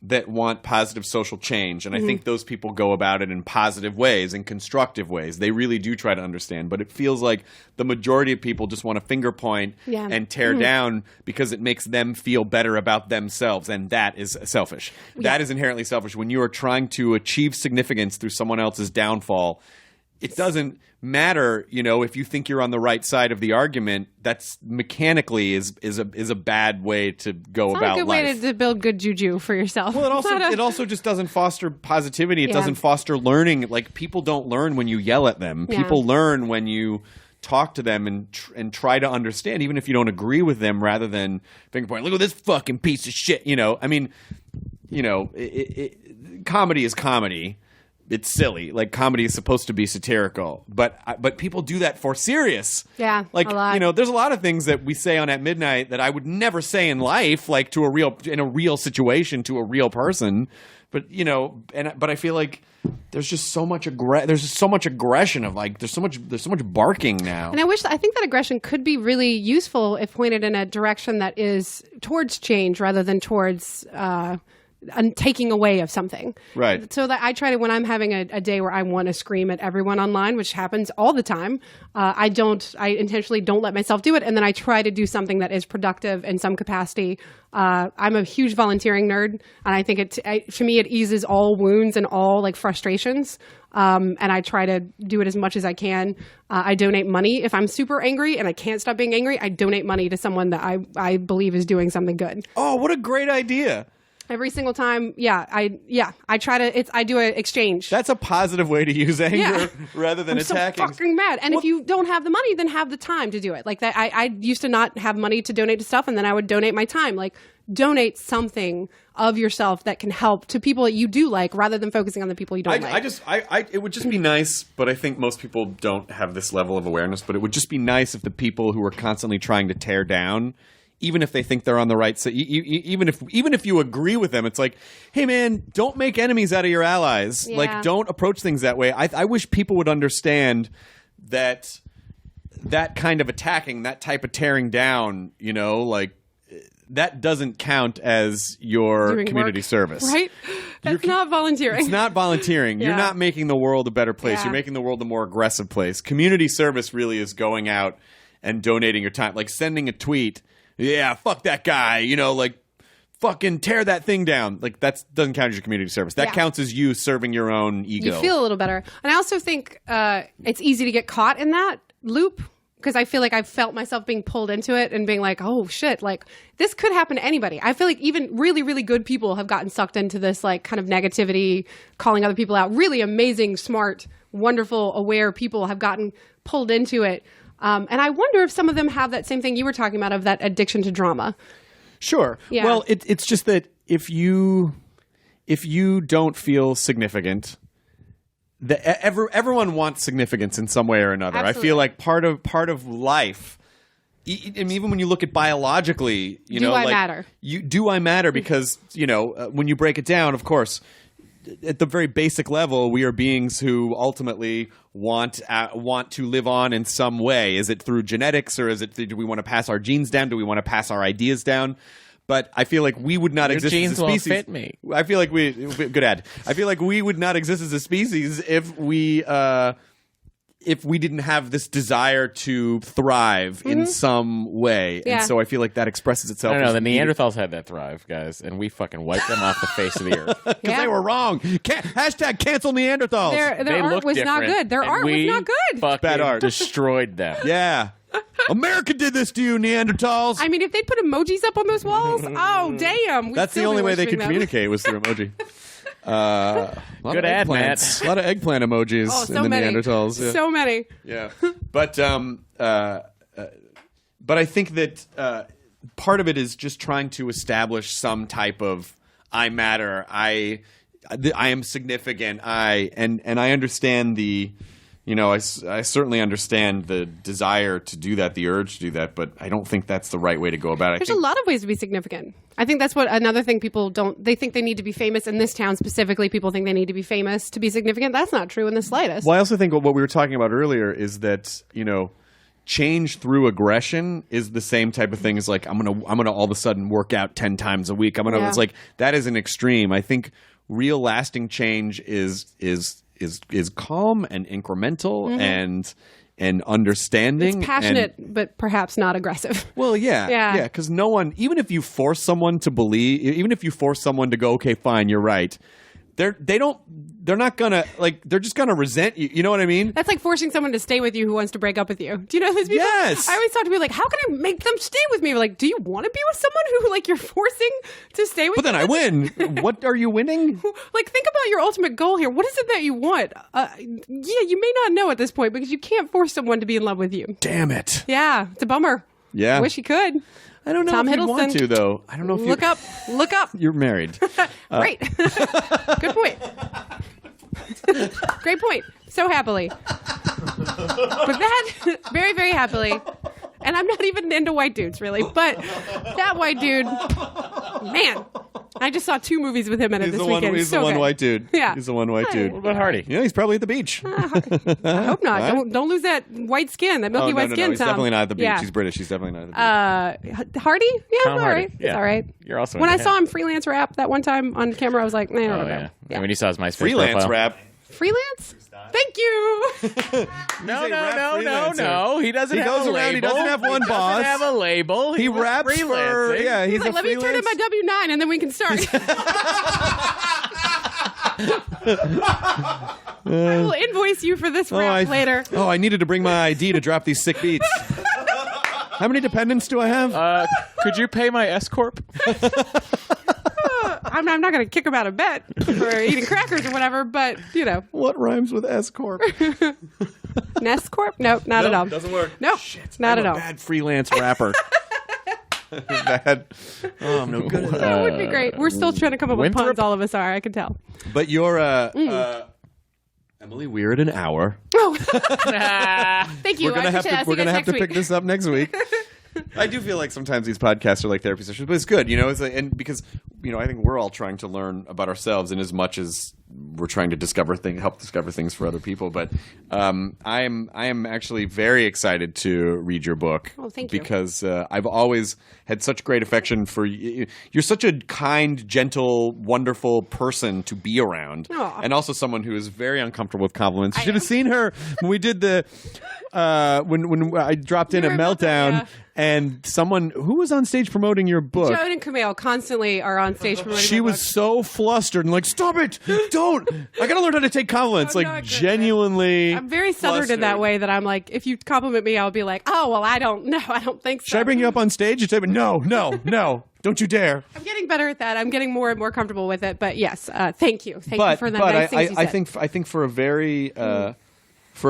that want positive social change, and I think those people go about it in positive ways and constructive ways. They really do try to understand, but it feels like the majority of people just want to finger point and tear down because it makes them feel better about themselves, and that is selfish. That is inherently selfish. When you are trying to achieve significance through someone else's downfall, it doesn't matter, if you think you're on the right side of the argument. That's mechanically is a bad way to go about life. It's not a good way to build good juju for yourself. Well, it also just doesn't foster positivity. It doesn't foster learning. Like, people don't learn when you yell at them. Yeah. People learn when you talk to them and try to understand, even if you don't agree with them, rather than finger point. Look at this fucking piece of shit. Comedy is comedy. It's silly. Like, comedy is supposed to be satirical, but people do that for serious. Yeah, like, a lot. there's a lot of things that we say on At Midnight that I would never say in life, like in a real situation to a real person. But but I feel like there's just so much aggression of, like, there's so much barking now. And I think that aggression could be really useful if pointed in a direction that is towards change rather than towards taking away of something. Right. So that I try to, when I'm having a day where I want to scream at everyone online, which happens all the time, I intentionally don't let myself do it. And then I try to do something that is productive in some capacity. I'm a huge volunteering nerd, and I think to me, it eases all wounds and all, like, frustrations. And I try to do it as much as I can. I donate money. If I'm super angry and I can't stop being angry, I donate money to someone that I believe is doing something good. Oh, what a great idea. Every single time, I try to. I do an exchange. That's a positive way to use anger rather than attacking. I'm so fucking mad. And if you don't have the money, then have the time to do it. Like that, I used to not have money to donate to stuff, and then I would donate my time. Like, donate something of yourself that can help to people that you do like, rather than focusing on the people you don't like. It would just be nice, but I think most people don't have this level of awareness. But it would just be nice if the people who are constantly trying to tear down, even if they think they're on the right side, even if you agree with them, it's like, hey man, don't make enemies out of your allies. Yeah. Like, don't approach things that way. I wish people would understand that kind of attacking, that type of tearing down, that doesn't count as your Doing community work, service. right? That's not volunteering. It's not volunteering. Yeah. You're not making the world a better place. Yeah. You're making the world a more aggressive place. Community service really is going out and donating your time. Like sending a tweet, yeah, fuck that guy, like fucking tear that thing down. Like that doesn't count as your community service. That counts as you serving your own ego. You feel a little better. And I also think it's easy to get caught in that loop because I feel like I've felt myself being pulled into it and being like, oh shit, like this could happen to anybody. I feel like even really, really good people have gotten sucked into this like kind of negativity, calling other people out. Really amazing, smart, wonderful, aware people have gotten pulled into it. And I wonder if some of them have that same thing you were talking about of that addiction to drama. Sure. Yeah. Well, it's just that if you don't feel significant, everyone wants significance in some way or another. Absolutely. I feel like part of life, and even when you look at biologically, Do I matter? Do I matter? Because when you break it down, of course, at the very basic level, we are beings who ultimately want to live on in some way. Is it through genetics, or do we want to pass our genes down? Do we want to pass our ideas down? But I feel like we would not Your exist genes as a won't species. fit me. I feel like good ad. I feel like we would not exist as a species if we didn't have this desire to thrive in some way. Yeah. And so I feel like that expresses I itself. don't know. The as Neanderthals had that thrive, guys, and we fucking wiped them off the face of the earth. because they were wrong. Hashtag cancel Neanderthals. Their They art looked was not different, good. Their and art was we not good. Fucking Bad art. destroyed them. Yeah. America did this to you, Neanderthals. I mean, if they'd put emojis up on those walls, oh, damn. That's the only way they could communicate was through emoji. Good ad, Matt. A lot of eggplant emojis Oh, so in the many. Neanderthals. Yeah. So many. Yeah, but I think that part of it is just trying to establish some type of I matter, I am significant, and I understand the. I certainly understand the desire to do that, the urge to do that, but I don't think that's the right way to go about it. There's a lot of ways to be significant. I think that's what another thing people don't. They think they need to be famous in this town specifically. People think they need to be famous to be significant. That's not true in the slightest. Well, I also think what we were talking about earlier is that change through aggression is the same type of thing as like I'm gonna all of a sudden work out 10 times a week. Yeah. It's like that is an extreme. I think real lasting change is calm and incremental and understanding. It's passionate, but perhaps not aggressive. Well, yeah. Because no one, even if you force someone to believe, even if you force someone to go, okay, fine, you're right. They're not gonna they're just gonna resent you. You know what I mean? That's like forcing someone to stay with you who wants to break up with you. Do you know those people? Yes. I always talk to people like, how can I make them stay with me? Like, do you want to be with someone who you're forcing to stay with? But then I win. What are you winning? Like, think about your ultimate goal here. What is it that you want? You may not know at this point because you can't force someone to be in love with you. Damn it. Yeah, it's a bummer. Yeah. Wish you could. I don't know Tom if you want Hiddleston. to, though. I don't know if you... Look up. You're married. Great. Good point. Great point. So happily. But that, very, very happily. And I'm not even into white dudes, really. But that white dude, man, I just saw 2 movies with him in it this weekend. He's so the one good. white dude. Yeah. He's the one white dude. What about Hardy? Yeah, he's probably at the beach. I hope not. Don't lose that white skin, that milky white skin, He's Tom. definitely not at the beach. Yeah. He's British. He's definitely not at the beach. Hardy? Yeah, Tom it's all Hardy. right. Yeah. It's all right. You're also When I into saw him. him freelance rap that one time on camera, I was like, nah, Oh, yeah. And when you saw his MySpace Freelance profile. rap. Freelance? Thank you. No. He's a rap freelancer. He doesn't He have goes a around, label. he doesn't have one boss. He doesn't have a label. He was raps for... freelancing. Yeah, he's He's like, a let me turn in my W-9 and then we can start. I will invoice you for this rap later. Oh, I needed to bring my ID to drop these sick beats. How many dependents do I have? Could you pay my S corp? I'm not going to kick him out of bed for eating crackers or whatever, but, What rhymes with S corp? Nest Corp? Nope, not at all. Doesn't work. Nope, not at all. Bad freelance rapper. Bad. Oh, I'm no good at that. That would be great. We're still trying to come up with Winthrop? puns, all of us are, I can tell. But you're Emily, we're at an hour. Thank you. We're gonna I have appreciate it. I'll to. see We're you guys gonna have next to week. pick this up next week. I do feel like sometimes these podcasts are like therapy sessions, but it's good, It's like, and because I think we're all trying to learn about ourselves in as much as we're trying to help discover things for other people. But I am actually very excited to read your book. Oh, thank you. Because I've always had such great affection for you. You're such a kind, gentle, wonderful person to be around, and also someone who is very uncomfortable with compliments. You should have seen her when we did the when I dropped in at Meltdown. Yeah. And someone who was on stage promoting your book. Joan and Camille constantly are on stage promoting She my was book. so flustered and like, stop it! Don't! I gotta learn how to take compliments. I'm like, not good. genuinely. I'm very southern in that way that I'm like, if you compliment me, I'll be like, oh, well, I don't know. I don't think so. Should I bring you up on stage? You'd say, no, don't you dare. I'm getting better at that. I'm getting more and more comfortable with it. But yes, thank you. Thank you for the nice things you said. I think for a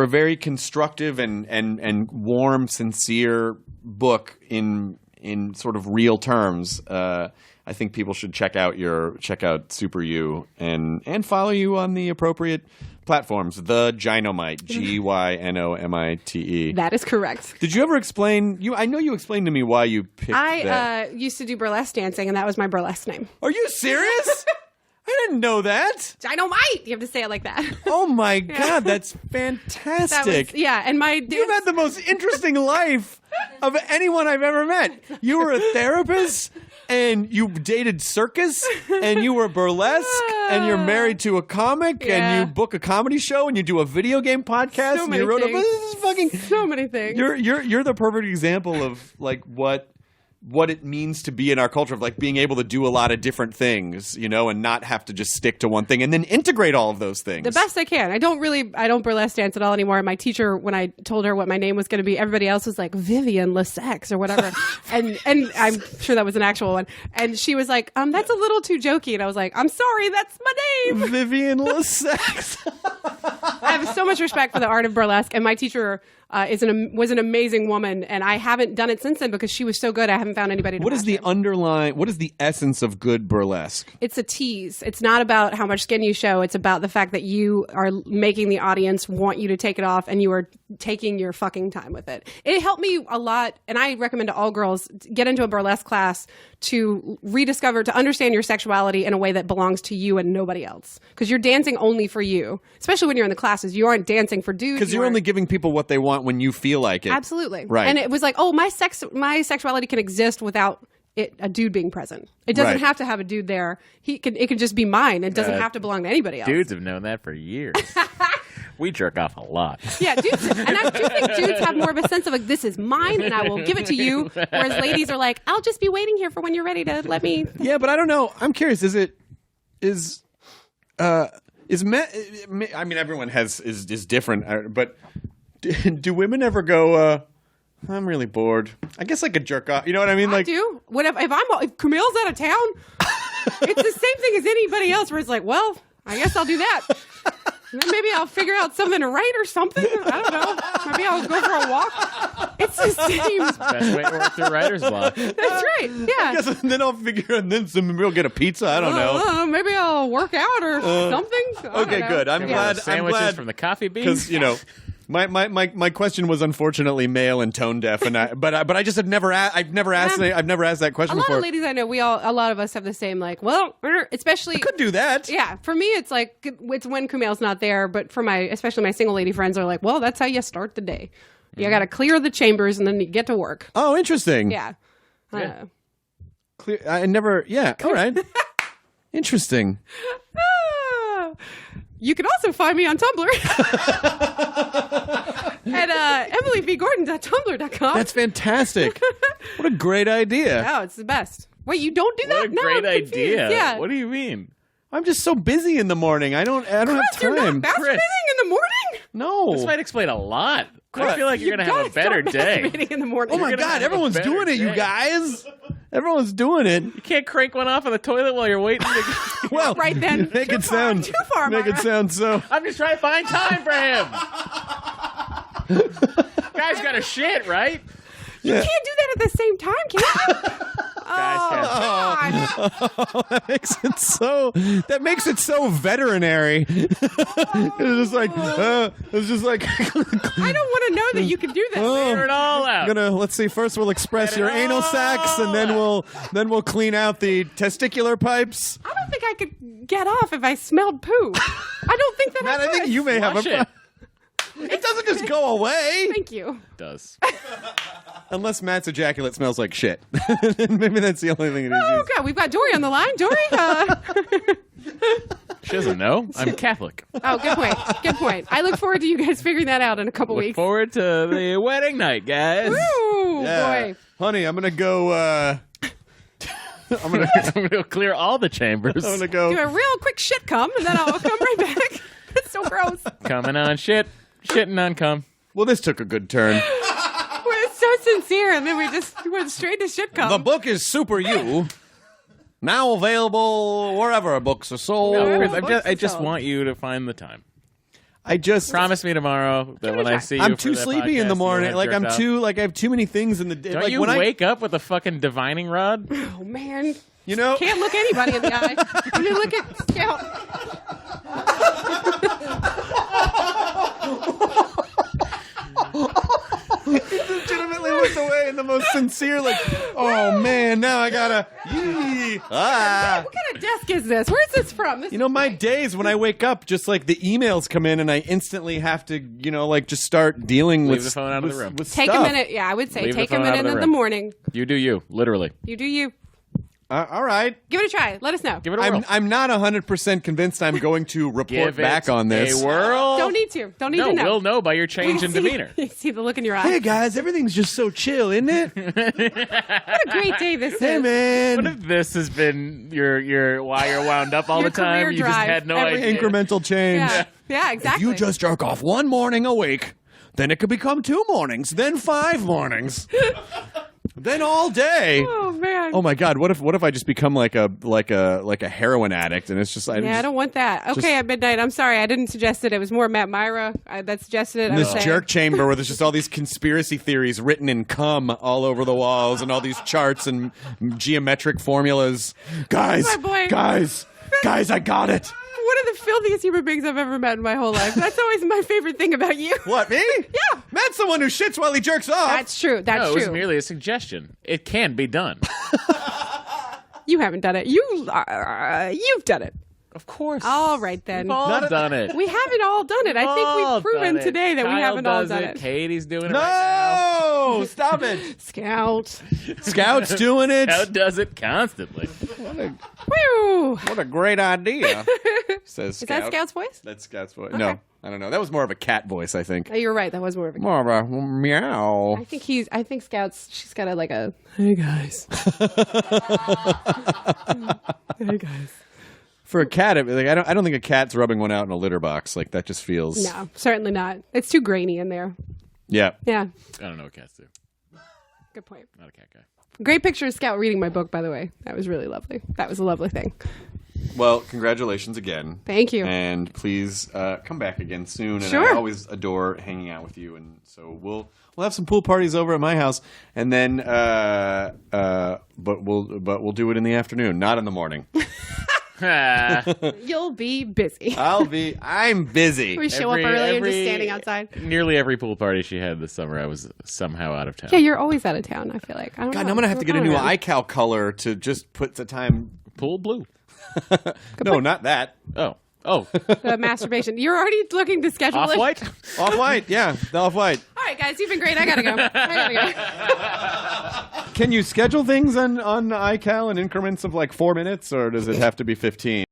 very constructive and warm, sincere book in sort of real terms, I think people should check out Super You and follow you on the appropriate platforms. The Gynomite, Gynomite. That is correct. Did you ever explain? I know you explained to me why you picked that. I used to do burlesque dancing, and that was my burlesque name. Are you serious? I didn't know that. Dynamite! You have to say it like that. Oh my God, that's fantastic. And my You've had the most interesting life of anyone I've ever met. You were a therapist, and you dated circus, and you were burlesque, and you're married to a comic, and you book a comedy show, and you do a video game podcast, and you wrote a so many things. You're the perfect example of like what it means to be in our culture, of like being able to do a lot of different things, and not have to just stick to one thing and then integrate all of those things. The best I can. I don't burlesque dance at all anymore. My teacher, when I told her what my name was going to be, everybody else was like Vivian Lessex or whatever. and I'm sure that was an actual one. And she was like, that's a little too jokey. And I was like, I'm sorry, that's my name. Vivian Lessex. I have so much respect for the art of burlesque, and my teacher was an amazing woman, and I haven't done it since then because she was so good. I haven't found anybody to What is match the her. what is the essence of good burlesque? It's a tease. It's not about how much skin you show. It's about the fact that you are making the audience want you to take it off, and you are taking your fucking time with it. It helped me a lot, and I recommend to all girls get into a burlesque class to to understand your sexuality in a way that belongs to you and nobody else. Because you're dancing only for you, especially when you're in the classes. You aren't dancing for dudes. Because you're only giving people what they want when you feel like it. Absolutely. Right. And it was like, oh, my sexuality can exist without a dude being present. It doesn't have to have a dude there. It can just be mine. It doesn't have to belong to anybody else. Dudes have known that for years. We jerk off a lot. Yeah, dudes, and I do think dudes have more of a sense of like, this is mine and I will give it to you. Whereas ladies are like, I'll just be waiting here for when you're ready to let me. Yeah, but I don't know. I'm curious. I mean, everyone is different, but do women ever go, I'm really bored. I guess I could jerk off. You know what I mean? I do. If Camille's out of town, it's the same thing as anybody else where it's like, well, I guess I'll do that. And then maybe I'll figure out something to write or something. I don't know. Maybe I'll go for a walk. It's the same. Best way to work through writer's block. That's right. Yeah. And then I'll figure, and then we'll get a pizza. I don't know. Maybe I'll work out or something. I don't Okay, know. good. I'm glad. Sandwiches from the coffee beans. Because my question was unfortunately male and tone deaf, and I just have never I've never asked that question A lot before. of ladies I know, a lot of us have the same like, well, especially I could do that. Yeah, for me, it's like it's when Kumail's not there, but for especially my single lady friends are like, well, that's how you start the day. You got to clear the chambers and then you get to work. Oh, interesting. Yeah. Clear. I never. Yeah. All right. Interesting. You can also find me on Tumblr at emilyvgordon.tumblr.com. That's fantastic. What a great idea. Oh, it's the best. Wait, you don't do that? What a No, great I'm confused. idea. Yeah. What do you mean? I'm just so busy in the morning. I don't have You're time. not masturbating in the morning? No. This might explain a lot. I What? feel like you're going to have a better day. Masturbating in the morning. Oh my You're gonna God! have a Everyone's better doing it, you day. guys. Everyone's doing it. You can't crank one off on the toilet while you're waiting. Well, Right then. Make Too it far, sound. too far, Make it Myra. sound so. I'm just trying to find time for him. Guy's got a shit, right? You can't do that at the same time, can you? Guys can. God. That makes it so veterinary. It's just like I don't want to know that you can do this. Figure it all out. Let's see. First, we'll express your anal sacs, and then we'll clean out the testicular pipes. I don't think I could get off if I smelled poo. I don't think that Matt, I I think you may have Wash a. it. It doesn't just go away. Thank you. It does. Unless Matt's ejaculate smells like shit. Maybe that's the only thing it is. Oh, God. We've got Dory on the line. Dory? She doesn't know. I'm Catholic. Oh, good point. Good point. I look forward to you guys figuring that out in a couple Look weeks. forward to the wedding night, guys. Woo, Yeah. boy. Honey, I'm gonna go. I'm gonna We'll clear all the chambers. go. Do a real quick shit come, and then I'll come right back. That's so gross. Coming on shit. Shitting on cum. Well, this took a good turn. We're so sincere, and then we just went straight to shit come. The book is Super You. Now available wherever books are sold. No, Chris, books I are just sold. want you to find the time. I just Promise me tomorrow that when I see you, I'm for too the sleepy in podcast, the morning. you'll Like have I'm jerked off. too like I have too many things in the day. Don't Like you when wake up with a fucking divining rod? Oh, man. you know, Can't look anybody in the eye. When you look at Scout. legitimately looked away in the most sincere, like, oh man, now I gotta. Yee. Ah. What kind of desk is this? Where's this from? This You know, my days when I wake up, just like the emails come in, and I instantly have to, like just start dealing Leave with the phone out of the room. with Take stuff. a minute. Yeah, I would say Leave the take a phone out of minute the in the room. morning. You do you, literally. You do you. All right. Give it a try. Let us know. Give it a whirl. I'm not 100% convinced I'm going to report Give back it on this. a whirl. Don't need to. Don't need No, to know. we'll know by your change in demeanor. You see the look in your Hey eye. guys, everything's just so chill, isn't it? What a great day this Hey is. man. What if this has been your why you're wound up all Your the time? career You just drive, had no everything. idea. Incremental change. Yeah, exactly. If you just jerk off one morning a week, then it could become 2 mornings, then 5 mornings, then all day. Oh man. Oh my God! What if I just become like a heroin addict, and it's just Yeah, I don't want that. Okay, at midnight. I'm sorry, I didn't suggest it. It was more Matt Myra that suggested it. I this was saying. jerk chamber where there's just all these conspiracy theories written in cum all over the walls, and all these charts and geometric formulas. Guys, My boy. guys, I got it. One of the filthiest human beings I've ever met in my whole life. That's always my favorite thing about you. What, me? Yeah. Matt's the one who shits while he jerks off. That's true. That's No, it was true. merely a suggestion. It can be done. You haven't done it. You've done it. Of course. All right then. We've all done it. We haven't all done it. I think all we've proven done it. today that we Kyle haven't all does done it. it. Katie's doing it right No, stop it. Scout. Scout's doing it. now. Kyle does it constantly. Woo. What a great idea. Says Is that Scout's voice? That's Scout's voice. No, I don't know. That was more of a cat voice, I think. Oh, you're right. That was more of a. More of a meow. I think Scout's. She's got a Hey guys. Hey guys. For a cat, like, I don't think a cat's rubbing one out in a litter box. Like that just feels. No, certainly not. It's too grainy in there. Yeah. Yeah. I don't know what cats do. Good point. Not a cat guy. Great picture of Scout reading my book, by the way. That was really lovely. That was a lovely thing. Well, congratulations again. Thank you. And please come back again soon. And Sure. I always adore hanging out with you. And so we'll have some pool parties over at my house, and then but we'll do it in the afternoon, not in the morning. You'll be busy. I'm busy. We show up early and just standing outside. Nearly every pool party she had this summer, I was somehow out of town. Yeah, you're always out of town, I feel like. I don't God, know. I'm gonna have to get a new We're going iCal color to just put the time. Pool blue. No, not that. Oh. around. The masturbation. You're already looking to schedule Off it. white? Off-white, yeah, the off-white. All right, guys, you've been great. I gotta go. Can you schedule things on iCal in increments of like 4 minutes, or does it have to be 15?